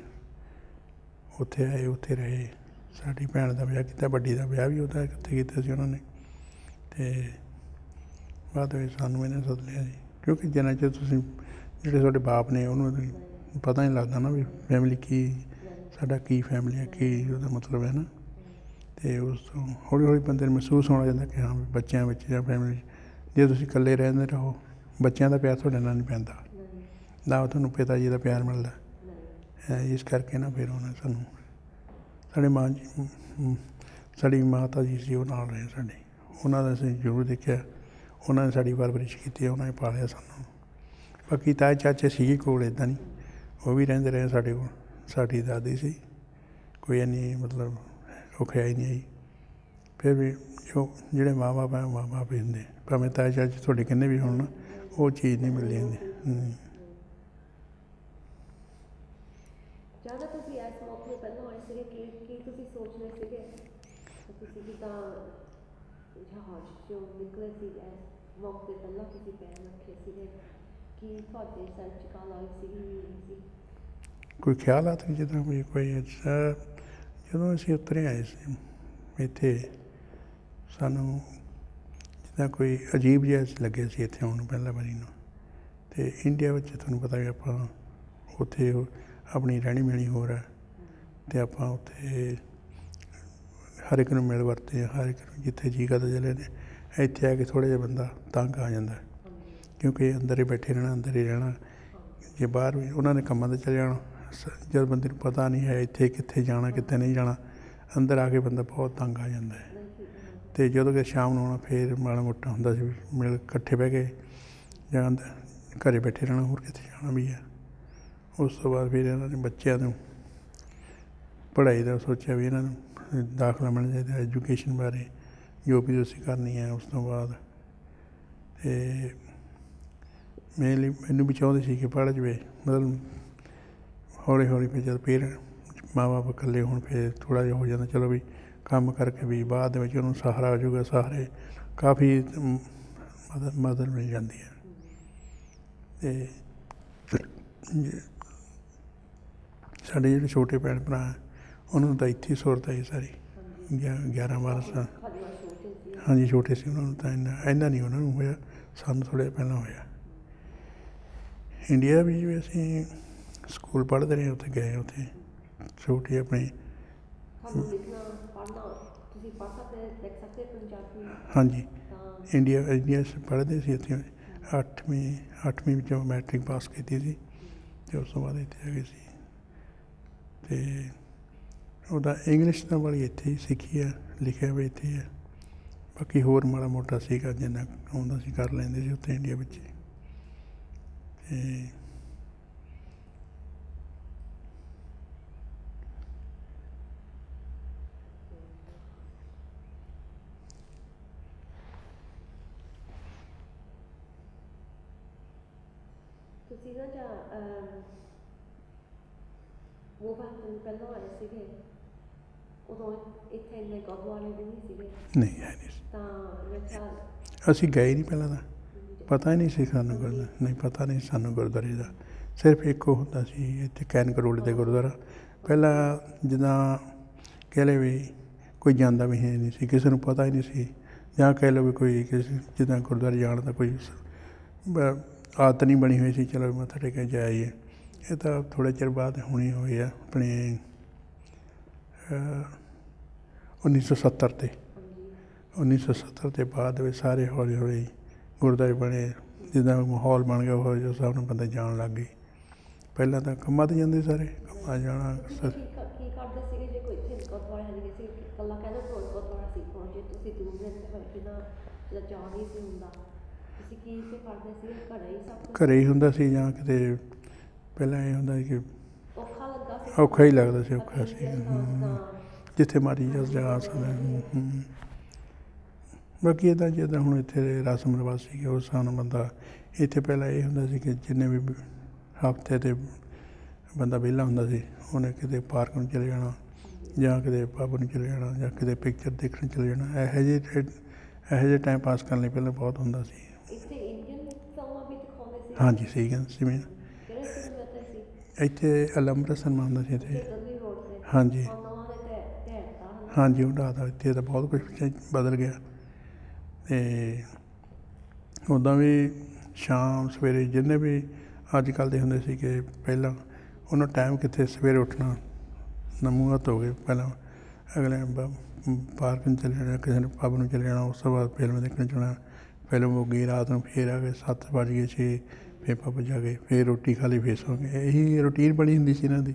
ਉੱਥੇ ਆਏ, ਉੱਥੇ ਰਹੇ। ਸਾਡੀ ਭੈਣ ਦਾ ਵਿਆਹ ਕੀਤਾ, ਵੱਡੀ ਦਾ ਵਿਆਹ ਵੀ ਉੱਥੇ ਕੀਤਾ ਸੀ ਉਹਨਾਂ ਨੇ, ਅਤੇ ਬਾਅਦ ਵਿੱਚ ਸਾਨੂੰ ਇਹਨੇ ਸੱਦ ਲਿਆ ਸੀ, ਕਿਉਂਕਿ ਜਿੰਨਾ ਚਿਰ ਤੁਸੀਂ ਜਿਹੜੇ ਤੁਹਾਡੇ ਬਾਪ ਨੇ ਉਹਨੂੰ ਪਤਾ ਨਹੀਂ ਲੱਗਦਾ ਨਾ ਵੀ ਫੈਮਿਲੀ ਕੀ, ਸਾਡਾ ਕੀ ਫੈਮਿਲੀ ਹੈ, ਕੀ ਉਹਦਾ ਮਤਲਬ ਹੈ ਨਾ। ਅਤੇ ਉਸ ਤੋਂ ਹੌਲੀ ਹੌਲੀ ਬੰਦੇ ਨੂੰ ਮਹਿਸੂਸ ਹੋਣਾ ਜਾਂਦਾ ਕਿ ਹਾਂ ਵੀ ਬੱਚਿਆਂ ਵਿੱਚ ਜਾਂ ਫੈਮਿਲੀ, ਜੇ ਤੁਸੀਂ ਇਕੱਲੇ ਰਹਿੰਦੇ ਰਹੋ, ਬੱਚਿਆਂ ਦਾ ਪਿਆਰ ਤੁਹਾਡੇ ਨਾਲ ਨਹੀਂ ਪੈਂਦਾ, ਨਾ ਤੁਹਾਨੂੰ ਪਿਤਾ ਜੀ ਦਾ ਪਿਆਰ ਮਿਲਦਾ। ਇਸ ਕਰਕੇ ਨਾ ਫਿਰ ਉਹਨੇ ਸਾਨੂੰ, ਸਾਡੇ ਮਾਂ ਜੀ, ਸਾਡੀ ਮਾਤਾ ਜੀ ਸੀ ਉਹ ਨਾਲ ਰਹੇ ਸਾਡੇ, ਉਹਨਾਂ ਦਾ ਅਸੀਂ ਜ਼ਰੂਰ ਦੇਖਿਆ, ਉਹਨਾਂ ਨੇ ਸਾਡੀ ਪਰਵਰਿਸ਼ ਕੀਤੀ, ਉਹਨਾਂ ਨੇ ਪਾਲਿਆ ਸਾਨੂੰ। ਬਾਕੀ ਤਾਏ ਚਾਚੇ ਸੀਗੇ ਕੋਲ, ਇੱਦਾਂ ਨਹੀਂ, ਉਹ ਵੀ ਰਹਿੰਦੇ ਰਹੇ ਸਾਡੇ ਕੋਲ। ਸਾਡੀ ਦਾਦੀ ਸੀ, ਕੋਈ ਇੰਨੀ ਮਤਲਬ ਔਖਿਆਈ ਨਹੀਂ ਆਈ। ਫਿਰ ਵੀ ਜੋ ਜਿਹੜੇ ਮਾਂ ਬਾਪ ਹੈ ਮਾਂ ਬਾਪ ਹੀ ਹੁੰਦੇ, ਭਾਵੇਂ ਤਾਏ ਚਾਚੇ ਤੁਹਾਡੇ ਕਿੰਨੇ ਵੀ ਹੋਣ ਨਾ, ਉਹ ਚੀਜ਼ ਨਹੀਂ ਮਿਲਦੀ ਹੁੰਦੀ। ਜਦੋਂ ਤੁਸੀਂ ਇਸ ਮੌਕੇ ਪਹਿਲਾਂ ਆਏ ਸੀਗੇ, ਕੀ ਤੁਸੀਂ ਸੋਚ ਰਹੇ ਸੀਗੇ? ਤੁਸੀਂ ਜਿੱਦਾਂ ਜਹਾਜ਼ 'ਚੋਂ ਨਿਕਲੇ ਸੀ, ਇਸ ਮੌਕੇ ਪਹਿਲਾਂ ਤੁਸੀਂ ਪੈਰ ਰੱਖੇ ਸੀਗੇ, ਕੀ ਤੁਹਾਡੇ ਸਿਰ 'ਚ ਕਾਲ ਆਈ ਸੀਗੀ? ਕੋਈ ਖਿਆਲਾਤ ਨਹੀਂ, ਜਿੱਦਾਂ ਕੋਈ ਅੱਛਾ, ਜਦੋਂ ਅਸੀਂ ਉਤਰੇ ਆਏ ਸੀ ਇੱਥੇ, ਸਾਨੂੰ ਜਿੱਦਾਂ ਕੋਈ ਅਜੀਬ ਜਿਹਾ ਲੱਗਿਆ ਸੀ ਇੱਥੇ ਆਉਣ ਨੂੰ ਪਹਿਲਾਂ ਵਾਰੀ ਨੂੰ। ਅਤੇ ਇੰਡੀਆ ਵਿੱਚ ਤੁਹਾਨੂੰ ਪਤਾ ਵੀ ਆਪਾਂ ਉੱਥੇ ਆਪਣੀ ਰਹਿਣੀ ਬਹਿਣੀ ਹੋਰ ਹੈ, ਅਤੇ ਆਪਾਂ ਉੱਥੇ ਹਰ ਇੱਕ ਨੂੰ ਮਿਲ ਵਰਤੇ, ਹਰ ਇੱਕ ਨੂੰ ਜਿੱਥੇ ਜੀਅ ਕਰਦਾ ਚਲੇ ਨੇ। ਇੱਥੇ ਆ ਕੇ ਥੋੜ੍ਹਾ ਜਿਹਾ ਬੰਦਾ ਤੰਗ ਆ ਜਾਂਦਾ, ਕਿਉਂਕਿ ਅੰਦਰ ਹੀ ਬੈਠੇ ਰਹਿਣਾ, ਅੰਦਰ ਹੀ ਰਹਿਣਾ। ਜੇ ਬਾਹਰ ਵੀ ਉਹਨਾਂ ਨੇ ਕੰਮਾਂ 'ਤੇ ਚਲੇ ਜਾਣਾ, ਜਦ ਬੰਦੇ ਨੂੰ ਪਤਾ ਨਹੀਂ ਹੈ ਇੱਥੇ ਕਿੱਥੇ ਜਾਣਾ ਕਿੱਥੇ ਨਹੀਂ ਜਾਣਾ, ਅੰਦਰ ਆ ਕੇ ਬੰਦਾ ਬਹੁਤ ਤੰਗ ਆ ਜਾਂਦਾ ਹੈ। ਅਤੇ ਜਦੋਂ ਕਿ ਸ਼ਾਮ ਨੂੰ ਆਉਣਾ, ਫਿਰ ਮਾੜਾ ਮੋਟਾ ਹੁੰਦਾ ਸੀ ਮਿਲ ਇਕੱਠੇ ਬਹਿ ਕੇ ਜਾਂ ਘਰ ਬੈਠੇ ਰਹਿਣਾ, ਹੋਰ ਕਿੱਥੇ ਜਾਣਾ ਵੀ ਹੈ। ਉਸ ਤੋਂ ਬਾਅਦ ਫਿਰ ਇਹਨਾਂ ਨੇ ਬੱਚਿਆਂ ਨੂੰ ਪੜ੍ਹਾਈ ਦਾ ਸੋਚਿਆ ਵੀ ਇਹਨਾਂ ਨੂੰ ਦਾਖਲਾ ਮਿਲਣਾ ਚਾਹੀਦਾ, ਐਜੂਕੇਸ਼ਨ ਬਾਰੇ ਜੋ ਵੀ ਤੁਸੀਂ ਕਰਨੀ ਹੈ। ਉਸ ਤੋਂ ਬਾਅਦ ਅਤੇ ਮੈਨੂੰ ਵੀ ਚਾਹੁੰਦੇ ਸੀ ਕਿ ਪੜ੍ਹ ਜਾਵੇ, ਮਤਲਬ ਹੌਲੀ ਹੌਲੀ ਫਿਰ ਜਦ ਮਾਂ ਬਾਪ ਇਕੱਲੇ ਹੋਣ ਫਿਰ ਥੋੜ੍ਹਾ ਜਿਹਾ ਹੋ ਜਾਂਦਾ, ਚਲੋ ਵੀ ਕੰਮ ਕਰਕੇ ਵੀ ਬਾਅਦ ਦੇ ਵਿੱਚ ਉਹਨੂੰ ਸਹਾਰਾ ਹੋ ਜਾਊਗਾ, ਸਹਾਰੇ ਕਾਫੀ ਮਦਦ ਮਿਲ ਜਾਂਦੀ ਹੈ। ਅਤੇ ਸਾਡੇ ਜਿਹੜੇ ਛੋਟੇ ਭੈਣ ਭਰਾ ਉਹਨਾਂ ਨੂੰ ਤਾਂ ਇੱਥੇ ਹੀ ਸੁਰਤ ਆਈ ਸਾਰੀ, 11-12 ਸਾਲ। ਹਾਂਜੀ ਛੋਟੇ ਸੀ, ਉਹਨਾਂ ਨੂੰ ਤਾਂ ਇੰਨਾ ਨਹੀਂ ਉਹਨਾਂ ਨੂੰ ਹੋਇਆ, ਸਾਨੂੰ ਥੋੜ੍ਹਾ ਜਿਹਾ ਪਹਿਲਾਂ ਹੋਇਆ। ਇੰਡੀਆ ਵੀ ਜਿਵੇਂ ਅਸੀਂ ਸਕੂਲ ਪੜ੍ਹਦੇ ਰਹੇ, ਉੱਥੇ ਗਏ, ਉੱਥੇ ਛੋਟੀ ਆਪਣੀ ਤੁਸੀਂ ਪੜ੍ਹ ਸਕਦੇ ਲਿਖ ਸਕਦੇ ਪੰਜਾਬੀ ਹਾਂਜੀ ਤਾਂ ਇੰਡੀਆ 'ਚ ਪੜ੍ਹਦੇ ਸੀ ਇੱਥੇ 8ਵੀਂ ਵਿੱਚੋਂ ਮੈਟ੍ਰਿਕ ਪਾਸ ਕੀਤੀ ਸੀ ਅਤੇ ਉਸ ਤੋਂ ਬਾਅਦ ਇੱਥੇ ਆ ਗਏ ਸੀ। ਅਤੇ ਉਹਦਾ ਇੰਗਲਿਸ਼ ਤਾਂ ਵਾਲੀ ਇੱਥੇ ਹੀ ਸਿੱਖੀ ਆ, ਲਿਖਿਆ ਵੀ ਇੱਥੇ ਆ, ਬਾਕੀ ਹੋਰ ਮਾੜਾ ਮੋਟਾ ਸੀਗਾ ਜਿੰਨਾ ਆਉਂਦਾ ਸੀ ਕਰ ਲੈਂਦੇ ਸੀ ਉੱਥੇ ਇੰਡੀਆ ਵਿੱਚ। ਅਤੇ ਤੁਸੀਂ ਨਾ ਜਾਂ ਵੋਲਵਰਹੈਂਪਟਨ ਪਹਿਲਾਂ ਆਏ ਸੀਗੇ, ਉਦੋਂ ਇੱਥੇ ਇੰਨੇ ਗੁਰਦੁਆਰੇ ਵੀ ਨਹੀਂ ਸੀਗੇ ਨਹੀਂ ਹੈ ਨਹੀਂ ਸੀ। ਤਾਂ ਮੇਰੇ ਖਿਆਲ ਅਸੀਂ ਗਏ ਨਹੀਂ ਪਹਿਲਾਂ ਤਾਂ, ਪਤਾ ਹੀ ਨਹੀਂ ਸੀ ਸਾਨੂੰ ਗੁਰਦੁਆਰਾ, ਨਹੀਂ ਪਤਾ ਨਹੀਂ ਸਾਨੂੰ ਗੁਰਦੁਆਰੇ ਦਾ। ਸਿਰਫ ਇੱਕ ਉਹ ਹੁੰਦਾ ਸੀ ਇੱਥੇ ਕੈਨਕ ਰੋਡ 'ਤੇ ਗੁਰਦੁਆਰਾ, ਪਹਿਲਾਂ ਜਿੱਦਾਂ ਕਹਿ ਲਏ ਵੀ ਕੋਈ ਜਾਂਦਾ ਵੀ ਹੈ ਨਹੀਂ ਸੀ, ਕਿਸੇ ਨੂੰ ਪਤਾ ਹੀ ਨਹੀਂ ਸੀ, ਜਾਂ ਕਹਿ ਲਓ ਵੀ ਕੋਈ ਕਿਸੇ ਜਿੱਦਾਂ ਗੁਰਦੁਆਰੇ ਜਾਣ ਦਾ ਕੋਈ ਆਦਤ ਨਹੀਂ ਬਣੀ ਹੋਈ ਸੀ, ਚਲੋ ਮੱਥਾ ਟੇਕ ਕੇ ਜਾ ਆਈਏ। ਇਹ ਤਾਂ ਥੋੜ੍ਹੇ ਚਿਰ ਬਾਅਦ ਹੋਣੀ ਹੋਈ ਆ ਆਪਣੇ 1970 'ਤੇ 1970 ਦੇ ਬਾਅਦ ਵਿੱਚ ਸਾਰੇ ਹੌਲੀ ਹੌਲੀ ਗੁਰਦੁਆਰੇ ਬਣੇ, ਜਿੱਦਾਂ ਮਾਹੌਲ ਬਣ ਗਿਆ ਉਹ ਜੋ ਹਿਸਾਬ ਨਾਲ ਬੰਦੇ ਜਾਣ ਲੱਗ ਗਏ। ਪਹਿਲਾਂ ਤਾਂ ਕੰਮਾਂ 'ਤੇ ਜਾਂਦੇ ਸਾਰੇ, ਕੰਮਾਂ ਜਾਣਾ ਕੀ ਕਰਦੇ ਸੀਗੇ ਜੇ ਕੋਈ ਇੱਥੇ ਗੁਰਦੁਆਰਾ ਹੈ ਨਹੀਂ ਸੀ, ਇਕੱਲਾ ਕਹਿੰਦਾ ਕੋਈ ਗੁਰਦੁਆਰਾ ਸੀ, ਹੁਣ ਜੇ ਤੁਸੀਂ ਦੂਰ ਰਹਿੰਦੇ ਹੋਏ ਜਿੱਦਾਂ ਜਾ ਨਹੀਂ ਸੀ ਹੁੰਦਾ, ਤੁਸੀਂ ਕੀ ਇੱਥੇ ਕਰਦੇ ਸੀ? ਘਰੇ ਹੀ ਸਭ ਕੁਛ? ਘਰੇ ਹੀ ਹੁੰਦਾ ਸੀ, ਜਾਂ ਕਿਤੇ ਪਹਿਲਾਂ ਇਹ ਹੁੰਦਾ ਸੀ ਕਿ ਔਖਾ ਲੱਗਾ ਸੀ? ਔਖਾ ਹੀ ਲੱਗਦਾ ਸੀ, ਔਖਾ ਸੀ, ਤਾਂ ਜਿੱਥੇ ਮਰਜ਼ੀ ਜਾ ਸਕਦੇ। ਬਾਕੀ ਇੱਦਾਂ ਜਿੱਦਾਂ ਹੁਣ ਇੱਥੇ ਰਸਮ ਰਿਵਾਜ ਸੀਗੇ ਉਸ ਹਿਸਾਬ ਨਾਲ ਬੰਦਾ ਇੱਥੇ ਪਹਿਲਾਂ ਇਹ ਹੁੰਦਾ ਸੀ ਕਿ ਜਿੰਨੇ ਵੀ ਹਫ਼ਤੇ 'ਤੇ ਬੰਦਾ ਵਿਹਲਾ ਹੁੰਦਾ ਸੀ ਉਹਨੇ ਕਿਤੇ ਪਾਰਕ ਨੂੰ ਚਲੇ ਜਾਣਾ, ਜਾਂ ਕਿਤੇ ਪੱਬ ਨੂੰ ਚਲੇ ਜਾਣਾ, ਜਾਂ ਕਿਤੇ ਪਿਕਚਰ ਦੇਖਣ ਚਲੇ ਜਾਣਾ। ਇਹੋ ਜਿਹੇ ਟਾਈਮ ਪਾਸ ਕਰਨ ਲਈ ਪਹਿਲਾਂ ਬਹੁਤ ਹੁੰਦਾ ਸੀ। ਇੱਥੇ ਇੰਡੀਅਨ ਫਿਲਮਾਂ ਵੀ ਦਿਖਾਉਂਦੇ ਸੀ? ਹਾਂਜੀ ਸੀਗਾ ਜਿਵੇਂ ਕਿਹੜੇ ਫਿਲਮ ਇੱਥੇ ਸੀ? ਇੱਥੇ ਅਲੰਬਰ ਸਿਨੇਮਾ ਹੁੰਦਾ ਸੀ ਇੱਥੇ। ਦਿੱਲੀ ਰੋਡ ਤੇ? ਹਾਂਜੀ ਨਵਾਂ ਦੇ ਢਹਿ ਹਾਂਜੀ ਉਹ ਢਾਹ ਇੱਥੇ ਤਾਂ ਬਹੁਤ ਕੁਛ ਬਦਲ ਗਿਆ। ਅਤੇ ਉੱਦਾਂ ਵੀ ਸ਼ਾਮ ਸਵੇਰੇ ਜਿੰਨੇ ਵੀ ਅੱਜ ਕੱਲ੍ਹ ਦੇ ਹੁੰਦੇ ਸੀ ਕਿ ਪਹਿਲਾਂ ਉਹਨਾਂ ਟਾਈਮ ਕਿੱਥੇ ਸਵੇਰੇ ਉੱਠਣਾ ਨਮੂਆ ਹੋ ਗਏ, ਪਹਿਲਾਂ ਅਗਲੇ ਪਾਰਕ ਨੂੰ ਚਲੇ ਜਾਣਾ, ਕਿਸੇ ਨੇ ਪੱਬ ਨੂੰ ਚਲੇ ਜਾਣਾ, ਉਸ ਤੋਂ ਬਾਅਦ ਫਿਲਮ ਦੇਖਣ ਜਾਣਾ, ਫਿਲਮ ਹੋ ਗਈ ਰਾਤ ਨੂੰ, ਫਿਰ ਆ ਗਏ 7 ਵੱਜ ਗਏ 6 ਫਿਰ ਪੱਬ ਜਾ ਗਏ, ਫਿਰ ਰੋਟੀ ਖਾ ਲਈ, ਫਿਰ ਸੌਂ ਗਏ। ਇਹੀ ਰੂਟੀਨ ਬਣੀ ਹੁੰਦੀ ਸੀ ਇਹਨਾਂ ਦੀ।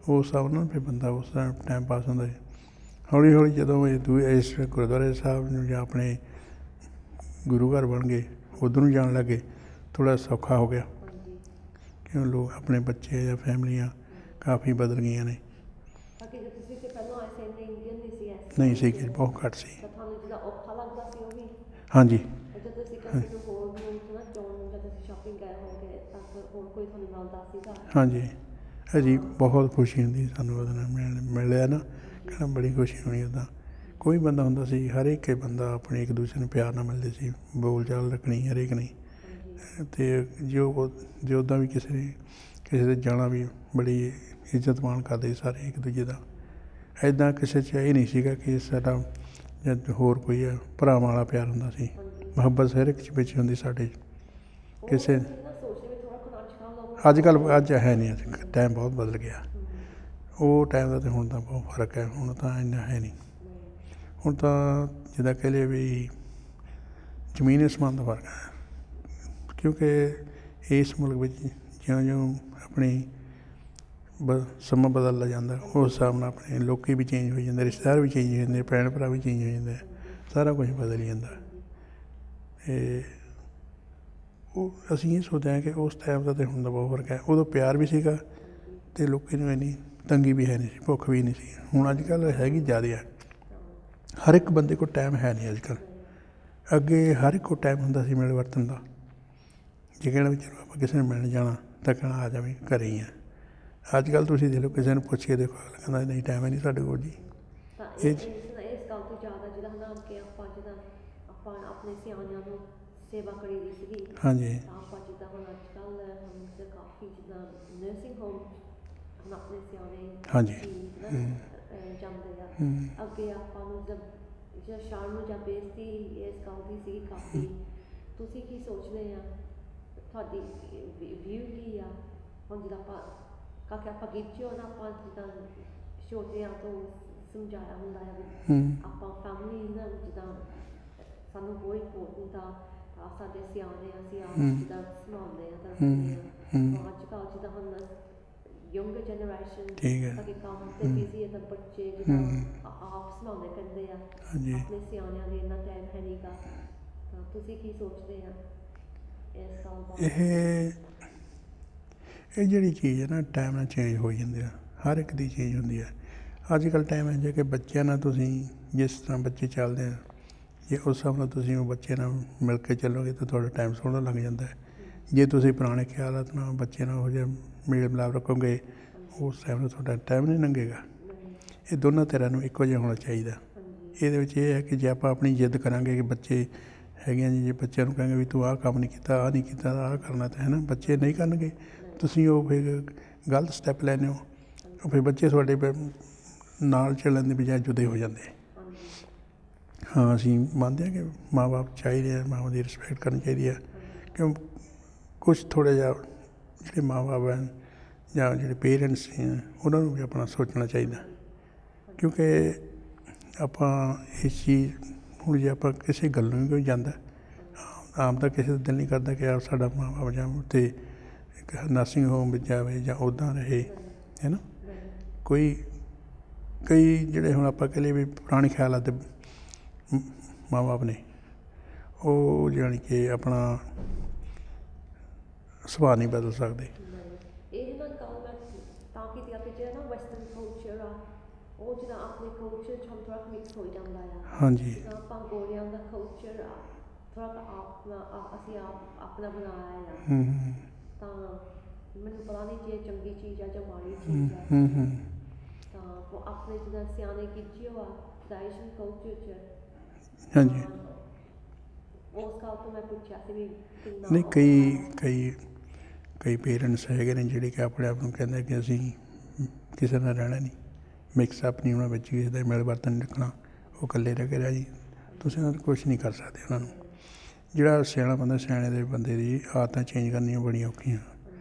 ਉਸ ਹਿਸਾਬ ਨਾਲ ਫਿਰ ਬੰਦਾ ਉਸ ਤਰ੍ਹਾਂ ਟਾਈਮ ਪਾਸ ਹੁੰਦਾ ਸੀ। ਹੌਲੀ ਹੌਲੀ ਜਦੋਂ ਇਸ ਗੁਰਦੁਆਰੇ ਸਾਹਿਬ ਨੂੰ ਜਾਂ ਆਪਣੇ ਗੁਰੂ ਘਰ ਬਣ ਗਏ ਉੱਧਰ ਨੂੰ ਜਾਣ ਲੱਗੇ, ਥੋੜ੍ਹਾ ਸੌਖਾ ਹੋ ਗਿਆ, ਕਿਉਂ ਲੋਕ ਆਪਣੇ ਬੱਚੇ ਜਾਂ ਫੈਮਲੀਆਂ ਕਾਫੀ ਬਦਲ ਗਈਆਂ ਨੇ। ਨਹੀਂ ਸੀ ਕਿ ਬਹੁਤ ਘੱਟ ਸੀ। ਹਾਂਜੀ ਹਾਂਜੀ ਅਜੀ ਬਹੁਤ ਖੁਸ਼ੀ ਹੁੰਦੀ ਸਾਨੂੰ ਉਹਦੇ ਨਾਲ ਮਿਲਿਆ ਨਾ, ਕਹਿਣਾ ਬੜੀ ਖੁਸ਼ੀ ਹੋਣੀ। ਉੱਦਾਂ ਕੋਈ ਬੰਦਾ ਹੁੰਦਾ ਸੀ, ਹਰ ਇੱਕ ਬੰਦਾ ਆਪਣੇ ਇੱਕ ਦੂਸਰੇ ਨੂੰ ਪਿਆਰ ਨਾਲ ਮਿਲਦੇ ਸੀ, ਬੋਲ ਚਾਲ ਰੱਖਣੀ ਹਰੇਕ ਨੇ। ਅਤੇ ਜੋ ਉੱਦਾਂ ਵੀ ਕਿਸੇ ਦੇ ਜਾਣਾ ਵੀ ਬੜੀ ਇੱਜ਼ਤ ਮਾਣ ਕਰਦੇ ਸੀ ਸਾਰੇ ਇੱਕ ਦੂਜੇ ਦਾ। ਇੱਦਾਂ ਕਿਸੇ 'ਚ ਇਹ ਨਹੀਂ ਸੀਗਾ ਕਿ ਸਾਡਾ ਜਾਂ ਹੋਰ ਕੋਈ ਆ, ਭਰਾਵਾਂ ਵਾਲਾ ਪਿਆਰ ਹੁੰਦਾ ਸੀ, ਮੁਹੱਬਤ ਹਰ ਇੱਕ ਵਿੱਚ ਹੁੰਦੀ ਸਾਡੇ ਕਿਸੇ। ਅੱਜ ਹੈ ਨਹੀਂ, ਅੱਜ ਟਾਈਮ ਬਹੁਤ ਬਦਲ ਗਿਆ। ਉਹ ਟਾਈਮ ਦਾ ਅਤੇ ਹੁਣ ਤਾਂ ਬਹੁਤ ਫਰਕ ਹੈ, ਹੁਣ ਤਾਂ ਇੰਨਾ ਹੈ ਨਹੀਂ। ਹੁਣ ਤਾਂ ਜਿੱਦਾਂ ਕਹਿ ਲਈਏ ਵੀ ਜ਼ਮੀਨ ਅਸਮਾਨ ਦਾ ਫਰਕ ਹੈ, ਕਿਉਂਕਿ ਇਸ ਮੁਲਕ ਵਿੱਚ ਜਿਉਂ ਆਪਣੀ ਸਮਾਂ ਬਦਲਦਾ ਜਾਂਦਾ ਉਸ ਹਿਸਾਬ ਨਾਲ ਆਪਣੇ ਲੋਕ ਵੀ ਚੇਂਜ ਹੋ ਜਾਂਦੇ, ਰਿਸ਼ਤੇਦਾਰ ਵੀ ਚੇਂਜ ਹੋ ਜਾਂਦੇ, ਭੈਣ ਭਰਾ ਵੀ ਚੇਂਜ ਹੋ ਜਾਂਦੇ, ਸਾਰਾ ਕੁਛ ਬਦਲ ਜਾਂਦਾ। ਅਤੇ ਉਹ ਅਸੀਂ ਇਹ ਸੋਚਦੇ ਹਾਂ ਕਿ ਉਸ ਟਾਈਮ ਦਾ ਅਤੇ ਹੁਣ ਦਾ ਬਹੁਤ ਫਰਕ ਹੈ। ਉਦੋਂ ਪਿਆਰ ਵੀ ਸੀਗਾ ਅਤੇ ਲੋਕਾਂ ਨੂੰ ਇੰਨੀ ਤੰਗੀ ਵੀ ਹੈ ਨਹੀਂ ਸੀ, ਭੁੱਖ ਵੀ ਨਹੀਂ ਸੀ। ਹੁਣ ਅੱਜ ਕੱਲ੍ਹ ਹੈਗੀ ਜ਼ਿਆਦਾ ਹੈ, ਹਰ ਇੱਕ ਬੰਦੇ ਕੋਲ ਟਾਈਮ ਹੈ ਨਹੀਂ ਅੱਜ ਕੱਲ੍ਹ। ਅੱਗੇ ਹਰ ਇੱਕ ਕੋਲ ਟਾਈਮ ਹੁੰਦਾ ਸੀ ਮਿਲ ਵਰਤਣ ਦਾ। ਜੇ ਕਹਿਣਾ ਵੀ ਚਲੋ ਆਪਾਂ ਕਿਸੇ ਨੂੰ ਮਿਲਣ ਜਾਣਾ ਤਾਂ ਕਹਿਣਾ ਆ ਜਾਵੇ ਘਰੇ ਹੀ ਆ। ਅੱਜ ਕੱਲ੍ਹ ਤੁਸੀਂ ਦੇਖ ਲਓ, ਕਿਸੇ ਨੂੰ ਪੁੱਛ ਕੇ ਦੇਖੋ, ਅਗਲਾ ਕਹਿੰਦਾ ਨਹੀਂ ਟਾਈਮ ਹੈ ਨਹੀਂ ਸਾਡੇ ਕੋਲ ਜੀ। ਇਸ ਗੱਲ ਤੋਂ ਜ਼ਿਆਦਾ ਜਿੱਦਾਂ ਨਾ ਕਿ ਆਪਾਂ ਆਪਣੇ ਸਿਆਣਿਆਂ ਨੂੰ ਸੇਵਾ ਕਰੀ ਦੀ ਸੀਗੀ। ਹਾਂਜੀ ਆਪਾਂ ਜਿੱਦਾਂ ਹੁਣ ਅੱਜ ਕੱਲ੍ਹ ਕਾਫੀ ਜਿੱਦਾਂ ਨਰਸਿੰਗ ਹੋਮ ਹੁਣ ਆਪਣੇ ਸਿਆਣੇ ਹਾਂਜੀ ਜਾਂਦੇ ਆ। ਅੱਗੇ ਆਪਾਂ ਨੂੰ ਜਦ ਸ਼ਾਮ ਨੂੰ ਜਾਂ ਬੇਇੱਜ਼ਤੀ ਇਸ ਗੱਲ ਦੀ ਸੀ ਕਾਫੀ। ਤੁਸੀਂ ਕੀ ਸੋਚਦੇ ਆ, ਤੁਹਾਡੀ ਵਿਊ ਕੀ ਆ ਹੁਣ ਜਿੱਦਾਂ ਆਪਾਂ ਗਿੱਜੋ ਨਾ, ਆਪਾਂ ਜਿੱਦਾਂ ਛੋਟਿਆਂ ਤੋਂ ਸਮਝਾਇਆ ਹੁੰਦਾ ਹੈ ਵੀ ਆਪਾਂ ਸਾਡੇ ਸਿਆਣੇ ਅਸੀਂ ਆਪ ਹੂੰ। ਜਿੱਦਾਂ ਸੰਭਾਲਦੇ ਆ ਤਾਂ ਹੂੰ, ਹੂੰ। ਅੱਜ ਕੱਲ੍ਹ ਜਿੱਦਾਂ ਹੁਣ ਯੰਗਰ ਜਨਰੇਸ਼ਨ ਠੀਕ ਹੈ। ਸਾਡੇ ਕੰਮ ਤੇ ਹੂੰ। ਬਿਜ਼ੀ ਹੈ ਤਾਂ ਬੱਚੇ ਜਿੱਦਾਂ ਹੂੰ। ਆਪ ਸੰਭਾਲਣੇ ਪੈਂਦੇ ਆ ਹਾਂਜੀ ਆਪਣੇ ਸਿਆਣਿਆਂ ਦੇ ਇੰਨਾ ਟਾਈਮ ਹੈ ਨਹੀਂਗਾ ਤਾਂ ਤੁਸੀਂ ਕੀ ਸੋਚਦੇ ਆ ਇਸ ਗੱਲ ਬਾਰੇ? ਇਹ ਜਿਹੜੀ ਚੀਜ਼ ਹੈ ਨਾ ਟਾਈਮ ਨਾਲ ਚੇਂਜ ਹੋ ਜਾਂਦੀ ਆ, ਹਰ ਇੱਕ ਦੀ ਚੀਜ਼ ਹੁੰਦੀ ਹੈ। ਅੱਜ ਕੱਲ੍ਹ ਟਾਈਮ ਹੈ ਜੇ ਕਿ ਬੱਚਿਆਂ ਨਾਲ ਤੁਸੀਂ ਜਿਸ ਤਰ੍ਹਾਂ ਬੱਚੇ ਚੱਲਦੇ ਆ, ਜੇ ਉਸ ਹਿਸਾਬ ਨਾਲ ਤੁਸੀਂ ਉਹ ਬੱਚੇ ਨਾਲ ਮਿਲ ਕੇ ਚੱਲੋਗੇ ਤਾਂ ਤੁਹਾਡਾ ਟਾਈਮ ਸੋਹਣਾ ਲੱਗ ਜਾਂਦਾ ਹੈ। ਜੇ ਤੁਸੀਂ ਪੁਰਾਣੇ ਖਿਆਲਾਤ ਨਾਲ ਬੱਚੇ ਨਾਲ ਉਹ ਜਿਹਾ ਮੇਲ ਮਿਲਾਪ ਰੱਖੋਗੇ, ਉਸ ਟਾਈਮ ਨਾਲ ਤੁਹਾਡਾ ਟਾਈਮ ਨਹੀਂ ਲੰਘੇਗਾ। ਇਹ ਦੋਨਾਂ ਧਿਰਾਂ ਨੂੰ ਇੱਕੋ ਜਿਹਾ ਹੋਣਾ ਚਾਹੀਦਾ। ਇਹਦੇ ਵਿੱਚ ਇਹ ਹੈ ਕਿ ਜੇ ਆਪਾਂ ਆਪਣੀ ਜਿੱਦ ਕਰਾਂਗੇ ਕਿ ਬੱਚੇ ਹੈਗੇ ਆ ਜੀ, ਜੇ ਬੱਚਿਆਂ ਨੂੰ ਕਹਾਂਗੇ ਵੀ ਤੂੰ ਆਹ ਕੰਮ ਨਹੀਂ ਕੀਤਾ, ਆਹ ਨਹੀਂ ਕੀਤਾ, ਆਹ ਕਰਨਾ ਤਾਂ ਹੈ ਨਾ, ਬੱਚੇ ਨਹੀਂ ਕਰਨਗੇ। ਤੁਸੀਂ ਉਹ ਫਿਰ ਗਲਤ ਸਟੈਪ ਲੈਂਦੇ ਹੋ, ਉਹ ਫਿਰ ਬੱਚੇ ਤੁਹਾਡੇ ਨਾਲ ਚੱਲਣ ਦੀ ਬਜਾਏ ਜੁਦੇ ਹੋ ਜਾਂਦੇ। ਹਾਂ, ਅਸੀਂ ਮੰਨਦੇ ਹਾਂ ਕਿ ਮਾਂ ਬਾਪ ਚਾਹੀਦੇ ਆ, ਮਾਂ ਦੀ ਰਿਸਪੈਕਟ ਕਰਨੀ ਚਾਹੀਦੀ ਹੈ। ਕਿਉਂ ਕੁਛ ਥੋੜ੍ਹਾ ਜਿਹਾ ਜਿਹੜੇ ਮਾਂ ਬਾਪ ਹੈ ਜਾਂ ਜਿਹੜੇ ਪੇਰੈਂਟਸ ਹੈ ਉਹਨਾਂ ਨੂੰ ਵੀ ਆਪਣਾ ਸੋਚਣਾ ਚਾਹੀਦਾ। ਕਿਉਂਕਿ ਆਪਾਂ ਇਸ ਚੀਜ਼ ਹੁਣ ਜੇ ਆਪਾਂ ਕਿਸੇ ਗੱਲ ਨੂੰ ਵੀ ਕੋਈ ਜਾਂਦਾ ਆਮ ਤਾਂ ਕਿਸੇ ਦਾ ਦਿਲ ਨਹੀਂ ਕਰਦਾ ਕਿ ਸਾਡਾ ਮਾਂ ਬਾਪ ਜਾਂ ਉੱਥੇ ਇੱਕ ਨਰਸਿੰਗ ਹੋਮ ਵਿੱਚ ਜਾਵੇ ਜਾਂ ਉੱਦਾਂ ਰਹੇ, ਹੈ ਨਾ। ਕਈ ਜਿਹੜੇ ਹੁਣ ਆਪਾਂ ਕਹਿ ਲਈਏ ਵੀ ਪੁਰਾਣੇ ਖਿਆਲਾਂ ਦੇ ਮਾਂ ਬਾਪ ਨੇ, ਉਹ ਜਾਣੀ ਕਿ ਆਪਣਾ ਸੁਭਾਅ ਨਹੀਂ ਬਦਲ ਸਕਦੇ। ਇਹ ਨਾ ਗੱਲ ਮੈਂ ਤਾਂ ਕੀਤੀ ਆ ਕਿ ਜਿਹੜਾ ਨਾ ਵੈਸਟਰਨ ਕਲਚਰ ਆ ਉਹ ਜਿੱਦਾਂ ਆਪਣੇ ਕਲਚਰ 'ਚ ਹੁਣ ਥੋੜ੍ਹਾ ਮਿਕਸ ਹੋ ਜਾਂਦਾ ਆ। ਹਾਂਜੀ ਜਿੱਦਾਂ ਆਪਾਂ ਗੋਰਿਆਂ ਦਾ ਕਲਚਰ ਆ ਥੋੜ੍ਹਾ ਅਸੀਂ ਆਪਣਾ ਬਣਾਇਆ ਆ, ਹੂੰ ਤਾਂ ਮੈਨੂੰ ਪਤਾ ਨਹੀਂ ਜੇ ਚੰਗੀ ਚੀਜ਼ ਆ ਜਾਂ ਮਾੜੀ ਹੂੰ ਚੀਜ਼ ਆ। ਹੂੰ ਹੂੰ ਤਾਂ ਉਹ ਆਪਣੇ ਜਿੱਦਾਂ ਸਿਆਣੇ ਕੀਚਿਓ ਆ ਟ੍ਰੈਡੀਸ਼ਨਲ ਕਲਚਰ 'ਚ ਹਾਂਜੀ। ਉਸ ਗੱਲ ਤੋਂ ਮੈਂ ਪੁੱਛਿਆ ਸੀ ਵੀ ਕਿੰਨਾ ਨਹੀਂ, ਕਈ ਪੇਰੈਂਟਸ ਹੈਗੇ ਨੇ ਜਿਹੜੇ ਕਿ ਆਪਣੇ ਆਪ ਨੂੰ ਕਹਿੰਦੇ ਕਿ ਅਸੀਂ ਕਿਸੇ ਨਾਲ ਰਹਿਣਾ ਨਹੀਂ, ਮਿਕਸ ਅਪ ਨਹੀਂ ਹੋਣਾ, ਵਿੱਚ ਕਿਸੇ ਦਾ ਮਿਲ ਵਰਤਨ ਨਹੀਂ ਰੱਖਣਾ, ਉਹ ਇਕੱਲੇ ਰਹਿ ਕੇ ਰਾਹ ਜੀ। ਤੁਸੀਂ ਉਹਨਾਂ ਨੂੰ ਕੁਛ ਨਹੀਂ ਕਰ ਸਕਦੇ। ਉਹਨਾਂ ਨੂੰ ਜਿਹੜਾ ਸਿਆਣਾ ਬੰਦਾ, ਸਿਆਣੇ ਦੇ ਬੰਦੇ ਦੀ ਆਦਤਾਂ ਚੇਂਜ ਕਰਨੀਆਂ ਬੜੀਆਂ ਔਖੀਆਂ।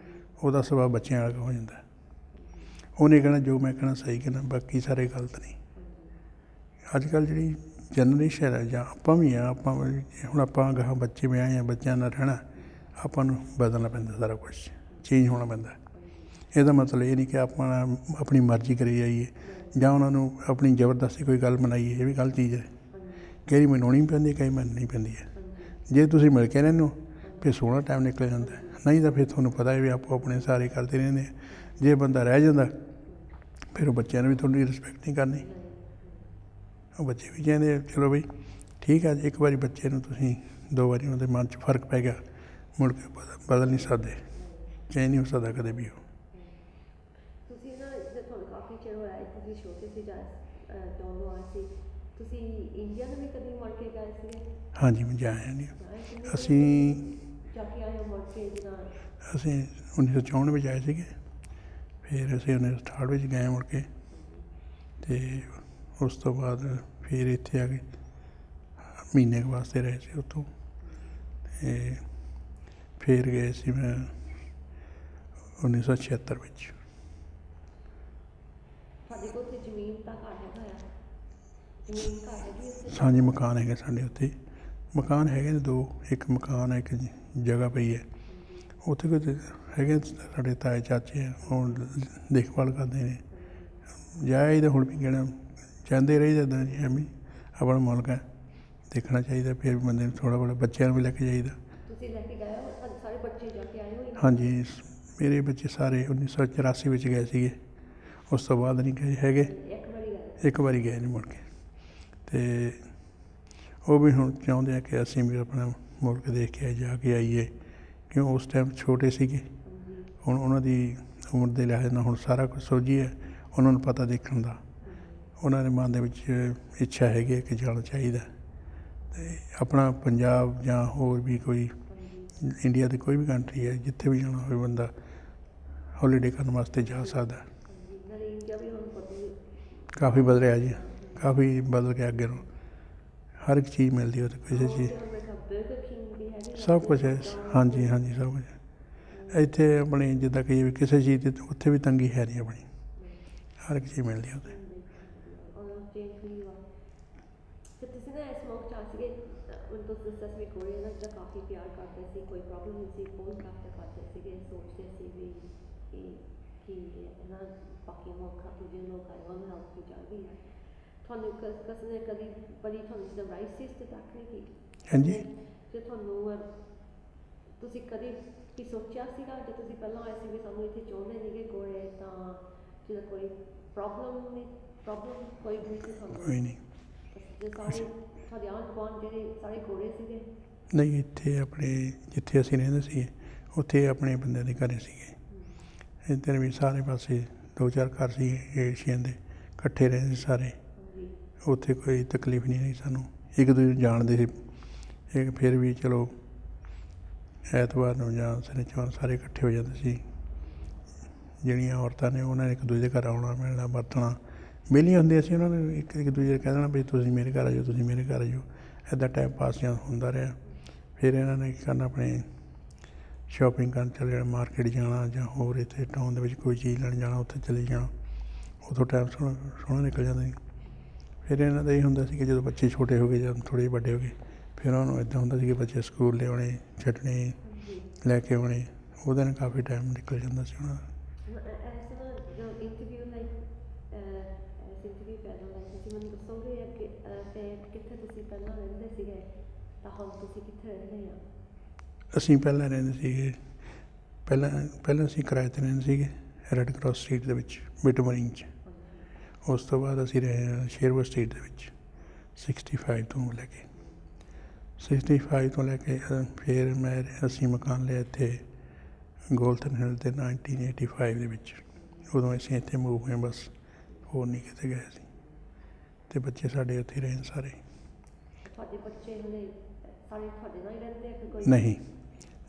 ਉਹਦਾ ਸੁਭਾਅ ਬੱਚਿਆਂ ਵਾਲਾ ਹੋ ਜਾਂਦਾ। ਉਹਨੇ ਕਹਿਣਾ ਜੋ ਮੈਂ ਕਹਿਣਾ ਸਹੀ ਕਹਿਣਾ, ਬਾਕੀ ਸਾਰੇ ਗਲਤ ਨਹੀਂ। ਅੱਜ ਕੱਲ੍ਹ ਜਿਹੜੀ ਜਨਰੇਸ਼ਨ ਹੈ ਜਾਂ ਆਪਾਂ ਵੀ ਆ, ਆਪਾਂ ਹੁਣ ਆਪਾਂ ਅਗਾਂਹ ਬੱਚੇ ਵਿਆਹੇ ਆ, ਬੱਚਿਆਂ ਨਾਲ ਰਹਿਣਾ, ਆਪਾਂ ਨੂੰ ਬਦਲਣਾ ਪੈਂਦਾ, ਸਾਰਾ ਕੁਛ ਚੇਂਜ ਹੋਣਾ ਪੈਂਦਾ। ਇਹਦਾ ਮਤਲਬ ਇਹ ਨਹੀਂ ਕਿ ਆਪਾਂ ਆਪਣੀ ਮਰਜ਼ੀ ਕਰੀ ਜਾਈਏ ਜਾਂ ਉਹਨਾਂ ਨੂੰ ਆਪਣੀ ਜ਼ਬਰਦਸਤੀ ਕੋਈ ਗੱਲ ਮਨਾਈਏ। ਇਹ ਵੀ ਗਲਤ ਚੀਜ਼ ਹੈ। ਕਈ ਮਨਾਉਣੀ ਪੈਂਦੀ, ਕਈ ਮੰਨਣੀ ਪੈਂਦੀ ਹੈ। ਜੇ ਤੁਸੀਂ ਮਿਲ ਕੇ ਰਹਿੰਦੇ ਹੋ ਫਿਰ ਸੋਹਣਾ ਟਾਈਮ ਨਿਕਲ ਜਾਂਦਾ, ਨਹੀਂ ਤਾਂ ਫਿਰ ਤੁਹਾਨੂੰ ਪਤਾ ਹੈ ਵੀ ਆਪੋ ਆਪਣੇ ਸਾਰੇ ਕਰਦੇ ਰਹਿੰਦੇ ਆ। ਜੇ ਬੰਦਾ ਰਹਿ ਜਾਂਦਾ ਫਿਰ ਉਹ ਬੱਚਿਆਂ ਨੇ ਵੀ ਤੁਹਾਡੀ ਰਿਸਪੈਕਟ ਨਹੀਂ ਕਰਨੀ। ਉਹ ਬੱਚੇ ਵੀ ਕਹਿੰਦੇ ਚਲੋ ਬਈ ਠੀਕ ਹੈ। ਇੱਕ ਵਾਰੀ ਬੱਚੇ ਨੂੰ ਤੁਸੀਂ 2 ਵਾਰੀ ਉਹਦੇ ਮਨ 'ਚ ਫਰਕ ਪੈ ਗਿਆ, ਮੁੜ ਕੇ ਬਦਲ ਨਹੀਂ ਸਕਦੇ, ਚੇਂਜ ਨਹੀਂ ਹੋ ਸਕਦਾ ਕਦੇ ਵੀ ਉਹ। ਤੁਸੀਂ ਨਾ ਜੇ ਤੁਹਾਨੂੰ ਕਾਫੀ ਚਿਰ ਹੋਇਆ ਤੁਸੀਂ ਛੋਟੇ ਸੀ ਜਾਂ ਟੋਨੋ ਆਏ ਸੀ, ਤੁਸੀਂ ਇੰਡੀਆ ਨੂੰ ਵੀ ਕਦੀ ਮੁੜ ਕੇ ਗਏ ਸੀ? ਹਾਂਜੀ, ਮੈਂ ਜਾਇਆ ਨਹੀਂ। ਅਸੀਂ ਜਾ ਕੇ ਆਏ ਹੋ ਮੁੜ ਕੇ? ਜਿੱਦਾਂ ਅਸੀਂ 1964 ਵਿੱਚ ਆਏ ਸੀਗੇ, ਫਿਰ ਅਸੀਂ 1968 ਵਿੱਚ ਗਏ ਮੁੜ ਕੇ, ਅਤੇ ਉਸ ਤੋਂ ਬਾਅਦ ਫਿਰ ਇੱਥੇ ਆ ਕੇ ਮਹੀਨੇ ਕੁ ਵਾਸਤੇ ਰਹੇ ਸੀ। ਉੱਥੋਂ ਅਤੇ ਫਿਰ ਗਏ ਸੀ ਮੈਂ 1976 ਵਿੱਚ। ਤੁਹਾਡੇ ਕੋਲ ਉੱਥੇ ਜ਼ਮੀਨ ਤਾਂ ਘਰ ਹੈਗਾ ਆ? ਜ਼ਮੀਨ ਘਰ ਹੈਗੀ ਉੱਥੇ? ਹਾਂਜੀ, ਮਕਾਨ ਹੈਗੇ ਸਾਡੇ ਉੱਥੇ। ਮਕਾਨ ਹੈਗੇ ਨੇ 2, ਇੱਕ ਮਕਾਨ ਹੈ, ਇੱਕ ਜਗ੍ਹਾ ਪਈ ਹੈ ਉੱਥੇ। ਕੋਈ ਹੈਗੇ ਸਾਡੇ ਤਾਏ ਚਾਚੇ, ਉਹ ਦੇਖਭਾਲ ਕਰਦੇ ਨੇ। ਜਾਇਆ ਤਾਂ ਹੁਣ ਵੀ ਕਹਿਣਾ ਚਾਹੁੰਦੇ ਰਹੀ ਇੱਦਾਂ ਜੀ, ਐਵੇਂ ਆਪਣਾ ਮੁਲਕ ਹੈ, ਦੇਖਣਾ ਚਾਹੀਦਾ। ਫਿਰ ਵੀ ਬੰਦੇ ਨੂੰ ਥੋੜ੍ਹਾ ਬੜਾ ਬੱਚਿਆਂ ਨੂੰ ਵੀ ਲੈ ਕੇ ਜਾਈਦਾ। ਤੁਸੀਂ ਲੈ ਕੇ ਗਏ ਹੋ ਸਾਰੇ ਬੱਚੇ ਜਾ ਕੇ ਆਏ ਹੋ? ਹਾਂਜੀ, ਮੇਰੇ ਬੱਚੇ ਸਾਰੇ 1984 ਵਿੱਚ ਗਏ ਸੀਗੇ, ਉਸ ਤੋਂ ਬਾਅਦ ਨਹੀਂ ਗਏ ਹੈਗੇ। ਇੱਕ ਵਾਰੀ ਗਏ ਨਹੀਂ ਮੁੜ ਕੇ। ਅਤੇ ਉਹ ਵੀ ਹੁਣ ਚਾਹੁੰਦੇ ਆ ਕਿ ਅਸੀਂ ਵੀ ਆਪਣਾ ਮੁਲਕ ਦੇਖ ਕੇ ਜਾ ਕੇ ਆਈਏ, ਕਿਉਂ ਉਸ ਟਾਈਮ ਛੋਟੇ ਸੀਗੇ। ਹੁਣ ਉਹਨਾਂ ਦੀ ਉਮਰ ਦੇ ਲਿਹਾਜ਼ ਨਾਲ ਹੁਣ ਸਾਰਾ ਕੁਝ ਸੋਝੀ ਹੈ, ਉਹਨਾਂ ਨੂੰ ਪਤਾ ਦੇਖਣ ਦਾ। ਉਹਨਾਂ ਦੇ ਮਨ ਦੇ ਵਿੱਚ ਇੱਛਾ ਹੈਗੀ ਕਿ ਜਾਣਾ ਚਾਹੀਦਾ। ਅਤੇ ਆਪਣਾ ਪੰਜਾਬ ਜਾਂ ਹੋਰ ਵੀ ਕੋਈ ਇੰਡੀਆ ਦੀ ਕੋਈ ਵੀ ਕੰਟਰੀ ਹੈ, ਜਿੱਥੇ ਵੀ ਜਾਣਾ ਹੋਵੇ ਬੰਦਾ ਹੌਲੀਡੇ ਕਰਨ ਵਾਸਤੇ ਜਾ ਸਕਦਾ। ਕਾਫੀ ਬਦਲਿਆ ਜੀ, ਕਾਫੀ ਬਦਲ ਕੇ ਅੱਗੇ ਨੂੰ ਹਰ ਇੱਕ ਚੀਜ਼ ਮਿਲਦੀ ਉੱਥੇ, ਕਿਸੇ ਚੀਜ਼ ਸਭ ਕੁਛ ਹੈ। ਹਾਂਜੀ ਹਾਂਜੀ, ਸਭ ਕੁਛ ਇੱਥੇ ਆਪਣੀ ਜਿੱਦਾਂ ਕਹੀਏ ਵੀ ਕਿਸੇ ਚੀਜ਼ ਦੀ ਉੱਥੇ ਵੀ ਤੰਗੀ ਹੈ ਨਹੀਂ, ਆਪਣੀ ਹਰ ਇੱਕ ਚੀਜ਼ ਮਿਲਦੀ ਉੱਥੇ। ਤੁਸੀਂ ਤੁਸੀਂ ਨਾ ਇਸ ਮੌਕੇ 'ਚ ਆ ਸੀਗੇ ਹੁਣ ਤੁਸੀਂ ਦੱਸਿਆ ਸੀ ਵੀ ਗੋਰੇ ਨਾਲ ਦਾ ਕਾਫੀ ਪਿਆਰ ਕਰਦੇ ਸੀ, ਕੋਈ ਪ੍ਰੋਬਲਮ ਨਹੀਂ ਸੀ, ਫੋਨ ਕਰਦੇ ਸੀਗੇ, ਸੋਚਦੇ ਸੀ ਵੀ ਕਿ ਇਹਨਾਂ ਬਾਕੀ ਮੌਕਾ ਦੂਜੇ ਲੋਕ ਆਏ ਉਹਨਾਂ ਨਾਲ ਕੀ ਚੱਲਦੀ ਹੈ। ਤੁਹਾਨੂੰ ਕਿਸੇ ਨੇ ਕਦੀ ਬੜੀ ਤੁਹਾਨੂੰ ਦਵਾਈ ਸੀ ਇਸ 'ਤੇ ਤੱਕ ਨਹੀਂ ਕੀ ਹਾਂਜੀ ਜੇ ਤੁਹਾਨੂੰ ਤੁਸੀਂ ਕਦੀ ਕੀ ਸੋਚਿਆ ਸੀਗਾ ਜੇ ਤੁਸੀਂ ਪਹਿਲਾਂ ਆਏ ਸੀ ਵੀ ਸਾਨੂੰ ਇੱਥੇ ਚਾਹੁੰਦੇ ਨੇਗੇ ਗੋਰੇ ਤਾਂ ਜਿਹਦਾ ਕੋਈ ਪ੍ਰੋਬਲਮ ਕੋਈ ਨਹੀਂ ਸੀ ਤੁਹਾਨੂੰ? ਕੋਈ ਨਹੀਂ। ਜੇ ਸਾਰੇ ਤੁਹਾਡੇ ਆਂਢ ਗੁਆਂਢ ਜਿਹੜੇ ਸਾਰੇ ਗੋਰੇ ਸੀਗੇ? ਨਹੀਂ, ਇੱਥੇ ਆਪਣੇ ਜਿੱਥੇ ਅਸੀਂ ਰਹਿੰਦੇ ਸੀ ਉੱਥੇ ਆਪਣੇ ਬੰਦਿਆਂ ਦੇ ਘਰ ਸੀਗੇ। ਇੱਧਰ ਵੀ ਸਾਰੇ ਪਾਸੇ 2-4 ਘਰ ਸੀ ਏਸ਼ੀਅਨ ਦੇ, ਇਕੱਠੇ ਰਹਿੰਦੇ ਸਾਰੇ। ਉੱਥੇ ਕੋਈ ਤਕਲੀਫ ਨਹੀਂ ਰਹੀ ਸਾਨੂੰ, ਇੱਕ ਦੂਜੇ ਨੂੰ ਜਾਣਦੇ ਸੀ। ਇੱਕ ਫਿਰ ਵੀ ਚਲੋ ਐਤਵਾਰ ਨੂੰ ਜਾਂ ਸ਼ਨੀਚਰ ਸਾਰੇ ਇਕੱਠੇ ਹੋ ਜਾਂਦੇ ਸੀ। ਜਿਹੜੀਆਂ ਔਰਤਾਂ ਨੇ ਉਹਨਾਂ ਨੇ ਇੱਕ ਦੂਜੇ ਦੇ ਘਰ ਆਉਣਾ ਮਿਲਣਾ ਵਰਤਣਾ, ਵਿਹਲੀਆਂ ਹੁੰਦੀਆਂ ਸੀ ਉਹਨਾਂ ਨੇ ਇੱਕ ਦੂਜੇ ਨੂੰ ਕਹਿ ਦੇਣਾ ਵੀ ਤੁਸੀਂ ਮੇਰੇ ਘਰ ਆ ਜਾਓ, ਤੁਸੀਂ ਮੇਰੇ ਘਰ ਆ ਜਾਓ। ਇੱਦਾਂ ਟਾਈਮ ਪਾਸ ਜਾਂ ਹੁੰਦਾ ਰਿਹਾ। ਫਿਰ ਇਹਨਾਂ ਨੇ ਕੀ ਕਰਨਾ, ਆਪਣੇ ਸ਼ੋਪਿੰਗ ਕਰਨ ਚਲੇ ਜਾਣਾ, ਮਾਰਕੀਟ ਜਾਣਾ ਜਾਂ ਹੋਰ ਇੱਥੇ ਟਾਊਨ ਦੇ ਵਿੱਚ ਕੋਈ ਚੀਜ਼ ਲੈਣ ਜਾਣਾ, ਉੱਥੇ ਚਲੇ ਜਾਣਾ। ਉੱਥੋਂ ਟਾਈਮ ਸੋਹਣਾ ਨਿਕਲ ਜਾਂਦਾ ਸੀ। ਫਿਰ ਇਹਨਾਂ ਦਾ ਇਹ ਹੁੰਦਾ ਸੀ ਕਿ ਜਦੋਂ ਬੱਚੇ ਛੋਟੇ ਹੋ ਗਏ ਜਾਂ ਥੋੜ੍ਹੇ ਵੱਡੇ ਹੋ ਗਏ ਫਿਰ ਉਹਨਾਂ ਨੂੰ ਇੱਦਾਂ ਹੁੰਦਾ ਸੀ ਕਿ ਬੱਚੇ ਸਕੂਲ ਲਿਆਉਣੇ, ਛੱਡਣੇ, ਲੈ ਕੇ ਆਉਣੇ, ਉਹਦੇ ਨਾਲ ਕਾਫੀ ਟਾਈਮ ਨਿਕਲ ਜਾਂਦਾ ਸੀ ਉਹਨਾਂ ਦਾ। ਮੈਨੂੰ ਦੱਸੋਗੇ ਕਿ ਕਿੱਥੇ ਤੁਸੀਂ ਪਹਿਲਾਂ ਰਹਿੰਦੇ ਸੀਗੇ ਤਾਂ ਹੁਣ ਤੁਸੀਂ ਕਿੱਥੇ ਰਹਿੰਦੇ ਆ? ਅਸੀਂ ਪਹਿਲਾਂ ਰਹਿੰਦੇ ਸੀਗੇ ਪਹਿਲਾਂ ਅਸੀਂ ਕਿਰਾਏ 'ਤੇ ਰਹਿੰਦੇ ਸੀਗੇ ਰੈੱਡ ਕਰਾਸ ਸਟਰੀਟ ਦੇ ਵਿੱਚ ਬਿਟਮਰਿੰਗ 'ਚ। ਉਸ ਤੋਂ ਬਾਅਦ ਅਸੀਂ ਰਹੇ ਹਾਂ ਸ਼ੇਰਵਰ ਸਟਰੀਟ ਦੇ ਵਿੱਚ 65 ਤੋਂ ਲੈ ਕੇ 65 ਤੋਂ ਲੈ ਕੇ ਫਿਰ ਅਸੀਂ ਮਕਾਨ ਲਿਆ ਇੱਥੇ ਗੋਲਡਨ ਹਿੱਲ 'ਤੇ 1985 ਦੇ ਵਿੱਚ। ਉਦੋਂ ਅਸੀਂ ਇੱਥੇ ਮੂਵ ਹੋਏ, ਬਸ ਹੋਰ ਨਹੀਂ ਕਿਤੇ ਗਏ ਸੀ। ਅਤੇ ਬੱਚੇ ਸਾਡੇ ਉੱਥੇ ਰਹੇ ਸਾਰੇ। ਤੁਹਾਡੇ ਬੱਚੇ ਹਲੇ ਸਾਰੇ ਤੁਹਾਡੇ ਨਾਲ ਹੀ ਰਹਿੰਦੇ ਆ ਕਿ ਕੋਈ? ਨਹੀਂ,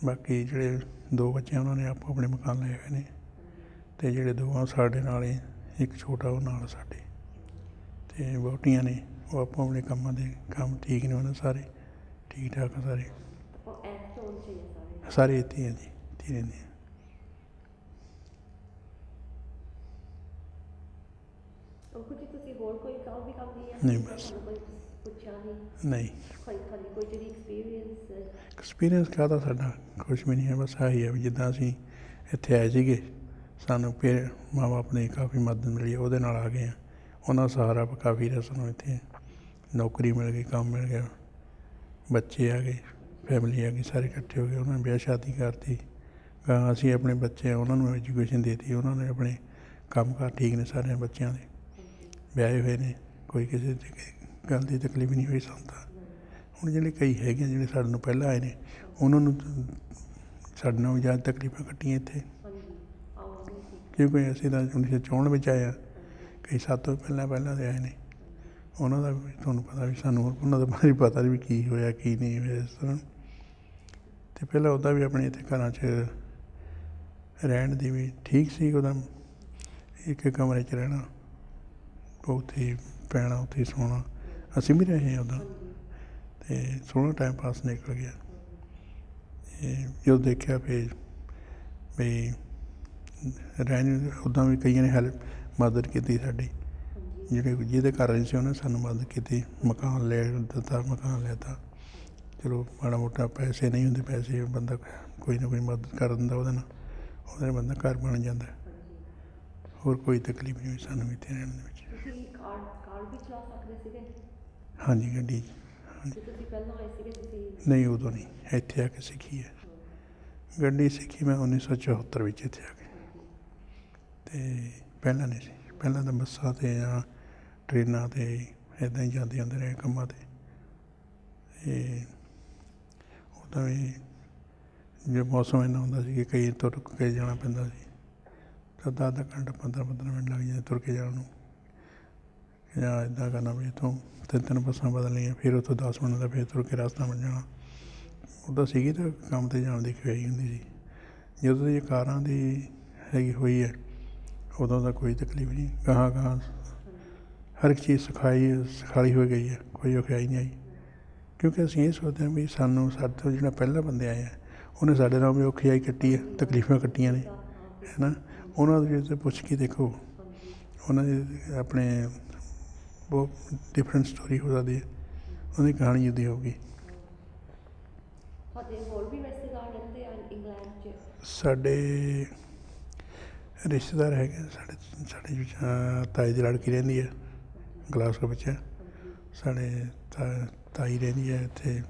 ਬਾਕੀ ਜਿਹੜੇ 2 ਬੱਚੇ ਉਹਨਾਂ ਨੇ ਆਪੋ ਆਪਣੇ ਮਕਾਨ ਲਏ ਹੋਏ ਨੇ ਅਤੇ ਜਿਹੜੇ 2 ਸਾਡੇ ਨਾਲ ਹੀ, ਇੱਕ ਛੋਟਾ ਉਹ ਨਾਲ ਸਾਡੇ। ਅਤੇ ਵਹੁਟੀਆਂ ਨੇ ਉਹ ਆਪੋ ਆਪਣੇ ਕੰਮਾਂ ਦੇ ਕੰਮ ਠੀਕ ਨੇ, ਉਹਨਾਂ ਸਾਰੇ ਠੀਕ ਠਾਕ ਆ ਸਾਰੇ। ਸਾਰੇ ਇੱਥੇ ਹੀ ਆ ਜੀ, ਇੱਥੇ ਰਹਿੰਦੇ ਆ। ਤੁਸੀਂ ਹੋਰ ਕੋਈ ਕੰਮ ਵੀ ਕਰਦੇ ਆ? ਨਹੀਂ, ਬਸ ਪੁੱਛਿਆ ਨਹੀਂ। ਕੋਈ ਜਿਹੜੀ ਐਕਸਪੀਰੀਅੰਸ ਕਾਹਦਾ, ਸਾਡਾ ਕੁਛ ਵੀ ਨਹੀਂ ਹੈ। ਬਸ ਆਹੀ ਹੈ ਵੀ ਜਿੱਦਾਂ ਅਸੀਂ ਇੱਥੇ ਆਏ ਸੀਗੇ, ਸਾਨੂੰ ਫਿਰ ਮਾਂ ਬਾਪ ਨੇ ਕਾਫੀ ਮਦਦ ਮਿਲੀ, ਉਹਦੇ ਨਾਲ ਆ ਗਏ ਹਾਂ। ਉਹਨਾਂ ਸਹਾਰਾ ਕਾਫੀ ਰਿਹਾ ਸਾਨੂੰ। ਇੱਥੇ ਨੌਕਰੀ ਮਿਲ ਗਈ, ਕੰਮ ਮਿਲ ਗਿਆ, ਬੱਚੇ ਆ ਗਏ, ਫੈਮਿਲੀ ਆ ਗਈ, ਸਾਰੇ ਇਕੱਠੇ ਹੋ ਗਏ। ਉਹਨਾਂ ਨੇ ਵਿਆਹ ਸ਼ਾਦੀ ਕਰਤੀ, ਅਸੀਂ ਆਪਣੇ ਬੱਚੇ ਉਹਨਾਂ ਨੂੰ ਐਜੂਕੇਸ਼ਨ ਦੇ ਦਿੱਤੀ। ਉਹਨਾਂ ਨੇ ਆਪਣੇ ਕੰਮ ਕਾਰ ਠੀਕ ਨੇ ਸਾਰਿਆਂ ਬੱਚਿਆਂ ਦੇ, ਵਿਆਹੇ ਹੋਏ ਨੇ, ਕੋਈ ਕਿਸੇ ਗੱਲ ਦੀ ਤਕਲੀਫ ਨਹੀਂ ਹੋਈ ਸਾਨੂੰ ਤਾਂ। ਹੁਣ ਜਿਹੜੇ ਕਈ ਹੈਗੇ ਆ ਜਿਹੜੇ ਸਾਡੇ ਨੂੰ ਪਹਿਲਾਂ ਆਏ ਨੇ, ਉਹਨਾਂ ਨੂੰ ਸਾਡੇ ਨਾਲ ਜ਼ਿਆਦਾ ਤਕਲੀਫਾਂ ਕੱਟੀਆਂ ਇੱਥੇ, ਕਿਉਂਕਿ ਅਸੀਂ ਤਾਂ 1964 ਵਿੱਚ ਆਏ ਹਾਂ। ਕਈ ਸਾਡੇ ਤੋਂ ਪਹਿਲਾਂ ਦੇ ਆਏ ਨੇ, ਉਹਨਾਂ ਦਾ ਵੀ ਤੁਹਾਨੂੰ ਪਤਾ ਵੀ ਸਾਨੂੰ ਉਹਨਾਂ ਦਾ ਬਾਰੇ ਪਤਾ ਵੀ ਕੀ ਹੋਇਆ ਕੀ ਨਹੀਂ ਹੋਇਆ ਇਸ ਤਰ੍ਹਾਂ। ਅਤੇ ਪਹਿਲਾਂ ਉੱਦਾਂ ਵੀ ਆਪਣੇ ਇੱਥੇ ਘਰਾਂ 'ਚ ਰਹਿਣ ਦੀ ਵੀ ਠੀਕ ਸੀ। ਉਹਦਾ ਇੱਕ ਕਮਰੇ 'ਚ ਰਹਿਣਾ, ਉੱਥੇ ਹੀ ਪੈਣਾ, ਉੱਥੇ ਹੀ ਸੌਣਾ। ਅਸੀਂ ਵੀ ਰਹੇ ਹਾਂ ਉੱਦਾਂ, ਅਤੇ ਸੋਹਣਾ ਟਾਈਮ ਪਾਸ ਨਿਕਲ ਗਿਆ। ਅਤੇ ਜਦੋਂ ਦੇਖਿਆ ਫਿਰ ਵੀ ਰਹਿਣ ਉੱਦਾਂ ਵੀ ਕਈਆਂ ਨੇ ਮਦਦ ਕੀਤੀ ਸਾਡੀ। ਜਿਹਦੇ ਘਰ ਰਹੇ ਸੀ ਉਹਨੇ ਸਾਨੂੰ ਮਦਦ ਕੀਤੀ, ਮਕਾਨ ਲੈ ਦਿੱਤਾ, ਮਕਾਨ ਲੈਤਾ। ਚਲੋ ਮਾੜਾ ਮੋਟਾ ਪੈਸੇ ਨਹੀਂ ਹੁੰਦੇ, ਪੈਸੇ ਬੰਦਾ ਕੋਈ ਨਾ ਕੋਈ ਮਦਦ ਕਰ ਦਿੰਦਾ, ਉਹਦੇ ਨਾਲ ਬੰਦਾ ਘਰ ਬਣ ਜਾਂਦਾ। ਹੋਰ ਕੋਈ ਤਕਲੀਫ ਨਹੀਂ ਹੋਈ ਸਾਨੂੰ ਇੱਥੇ ਰਹਿਣ ਦੇ ਵਿੱਚ। ਹਾਂਜੀ, ਗੱਡੀ। ਨਹੀਂ, ਉਦੋਂ ਨਹੀਂ, ਇੱਥੇ ਆ ਕੇ ਸਿੱਖੀ ਹੈ ਗੱਡੀ। ਸਿੱਖੀ ਮੈਂ 1974 ਵਿੱਚ ਇੱਥੇ ਆ ਕੇ, ਅਤੇ ਪਹਿਲਾਂ ਨਹੀਂ ਸੀ। ਪਹਿਲਾਂ ਤਾਂ ਬੱਸਾਂ 'ਤੇ ਜਾਂ ਟ੍ਰੇਨਾਂ 'ਤੇ ਇੱਦਾਂ ਹੀ ਜਾਂਦੇ ਰਹੇ ਕੰਮਾਂ 'ਤੇ। ਅਤੇ ਉੱਦਾਂ ਵੀ ਜੇ ਮੌਸਮ ਇੰਨਾ ਹੁੰਦਾ ਸੀ ਕਿ ਕਈ ਤੁਰ ਕੇ ਜਾਣਾ ਪੈਂਦਾ ਸੀ, ਤਾਂ ਅੱਧਾ ਘੰਟਾ 15 ਮਿੰਟ ਲੱਗ ਜਾਂਦੇ ਤੁਰ ਕੇ ਜਾਣ ਨੂੰ। ਜਾਂ ਇੱਦਾਂ ਕਰਨਾ ਵੀ ਇੱਥੋਂ 3 ਬੱਸਾਂ ਬਦਲਣੀਆਂ, ਫਿਰ ਉੱਥੋਂ 10 ਮਿੰਟ ਦਾ ਫਿਰ ਤੁਰ ਕੇ ਰਸਤਾ ਬਣ ਜਾਣਾ। ਉੱਦਾਂ ਸੀਗੀ ਤਾਂ ਕੰਮ 'ਤੇ ਜਾਣ ਦੀ ਖੁਆਈ ਹੁੰਦੀ ਸੀ। ਜਦੋਂ ਦੀ ਕਾਰਾਂ ਦੀ ਹੈਗੀ ਹੋਈ ਹੈ, ਉਦੋਂ ਦਾ ਕੋਈ ਤਕਲੀਫ ਨਹੀਂ। ਗਾਹਾਂ ਹਰ ਇੱਕ ਚੀਜ਼ ਸਿਖਾਈ ਹੋ ਗਈ ਹੈ, ਕੋਈ ਔਖਿਆਈ ਨਹੀਂ ਆਈ। ਕਿਉਂਕਿ ਅਸੀਂ ਇਹ ਸੋਚਦੇ ਹਾਂ ਵੀ ਸਾਡੇ ਤੋਂ ਜਿਹੜਾ ਪਹਿਲਾਂ ਬੰਦੇ ਆਏ ਆ, ਉਹਨੇ ਸਾਡੇ ਨਾਲ ਵੀ ਔਖਿਆਈ ਕੱਟੀ ਹੈ, ਤਕਲੀਫਾਂ ਕੱਟੀਆਂ ਨੇ, ਹੈ ਨਾ। ਉਹਨਾਂ ਦੇ ਵਿੱਚ ਪੁੱਛ ਕੇ ਦੇਖੋ, ਉਹਨਾਂ ਦੇ ਆਪਣੇ ਬਹੁਤ ਡਿਫਰੈਂਟ ਸਟੋਰੀ ਹੋ ਸਕਦੀ ਹੈ। ਉਹਦੀ ਕਹਾਣੀ ਇੱਦਾਂ ਹੋਊਗੀ। ਤੁਹਾਡੇ ਹੋਰ ਵੀ ਰਿਸ਼ਤੇਦਾਰ ਰਹਿੰਦੇ ਆ ਇੰਗਲੈਂਡ 'ਚ? ਸਾਡੇ ਰਿਸ਼ਤੇਦਾਰ ਹੈਗੇ ਸਾਡੇ ਤਾਈ ਦੀ ਲੜਕੀ ਰਹਿੰਦੀ ਹੈ ਗਲਾਸਗੋ ਵਿੱਚ। ਸਾਡੇ ਤਾਈ ਰਹਿੰਦੀ ਹੈ ਇੱਥੇ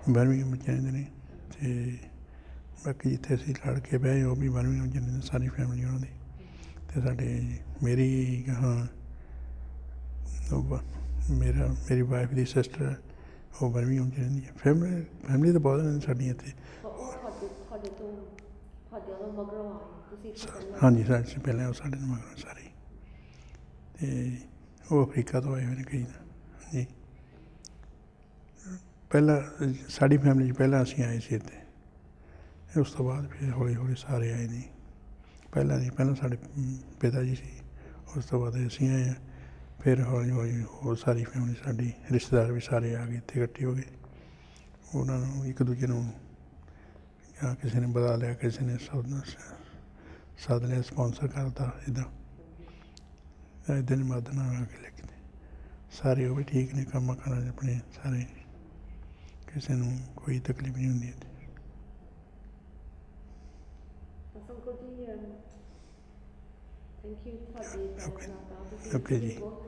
ਬਰਮਿੰਘਮ ਵਿੱਚ ਰਹਿੰਦੇ ਨੇ, ਅਤੇ ਬਾਕੀ ਜਿੱਥੇ ਅਸੀਂ ਲੜ ਕੇ ਬਹਿ ਉਹ ਵੀ ਬਰਮਿੰਘਮ ਜਾਂਦੇ ਨੇ, ਸਾਰੀ ਫੈਮਿਲੀ ਉਹਨਾਂ ਦੀ। ਅਤੇ ਸਾਡੇ ਮੇਰੀ ਮੇਰੀ ਵਾਈਫ ਦੀ ਸਿਸਟਰ ਉਹ ਬਰਮਿੰਘਮ 'ਚ ਰਹਿੰਦੀ ਹੈ। ਫੈਮਿਲੀ ਤਾਂ ਬਹੁਤ ਨੇ ਸਾਡੀਆਂ ਇੱਥੇ। ਤੁਹਾਡੇ ਵੱਲੋਂ ਮਗਰੋਂ ਆਏ ਤੁਸੀਂ ਇੱਥੇ ਪਹਿਲਾਂ? ਹਾਂਜੀ, ਸਾਡੇ ਪਹਿਲਾਂ ਉਹ ਸਾਡੇ ਨਾਲ ਮਗਰੋਂ ਸਾਰੇ, ਅਤੇ ਉਹ ਅਫਰੀਕਾ ਤੋਂ ਆਏ ਹੋਏ ਨੇ ਕਈ ਤਾਂ ਜੀ। ਪਹਿਲਾਂ ਸਾਡੀ ਫੈਮਿਲੀ 'ਚ ਪਹਿਲਾਂ ਅਸੀਂ ਆਏ ਸੀ ਇੱਥੇ, ਉਸ ਤੋਂ ਬਾਅਦ ਫਿਰ ਹੌਲੀ ਹੌਲੀ ਸਾਰੇ ਆਏ ਨੇ। ਪਹਿਲਾਂ ਸਾਡੇ ਪਿਤਾ ਜੀ ਸੀ, ਉਸ ਤੋਂ ਬਾਅਦ ਅਸੀਂ ਆਏ ਹਾਂ। ਫਿਰ ਹੌਲੀ ਹੌਲੀ ਹੋਰ ਸਾਰੀ ਫੈਮਿਲੀ ਸਾਡੀ ਰਿਸ਼ਤੇਦਾਰ ਵੀ ਸਾਰੇ ਆ ਗਏ, ਇੱਥੇ ਇਕੱਠੇ ਹੋ ਗਏ। ਉਹਨਾਂ ਨੂੰ ਇੱਕ ਦੂਜੇ ਨੂੰ ਜਾਂ ਕਿਸੇ ਨੇ ਬੁਲਾ ਲਿਆ, ਕਿਸੇ ਨੇ ਸੱਦ ਲਿਆ, ਸਪੋਂਸਰ ਕਰਤਾ, ਇੱਦਾਂ ਦੀ ਮਦਦ ਨਾਲ ਆ ਕੇ ਲੈ ਕੇ ਸਾਰੇ ਉਹ ਵੀ ਠੀਕ ਨੇ, ਕੰਮਾਂ ਕਾਰਾਂ 'ਚ ਆਪਣੇ ਸਾਰੇ, ਕਿਸੇ ਨੂੰ ਕੋਈ ਤਕਲੀਫ ਨਹੀਂ ਹੁੰਦੀ ਇੱਥੇ। ਥੈਂਕ ਯੂ ਤੁਹਾਡੇ ਓਕੇ ਜੀ। ਬਹੁਤ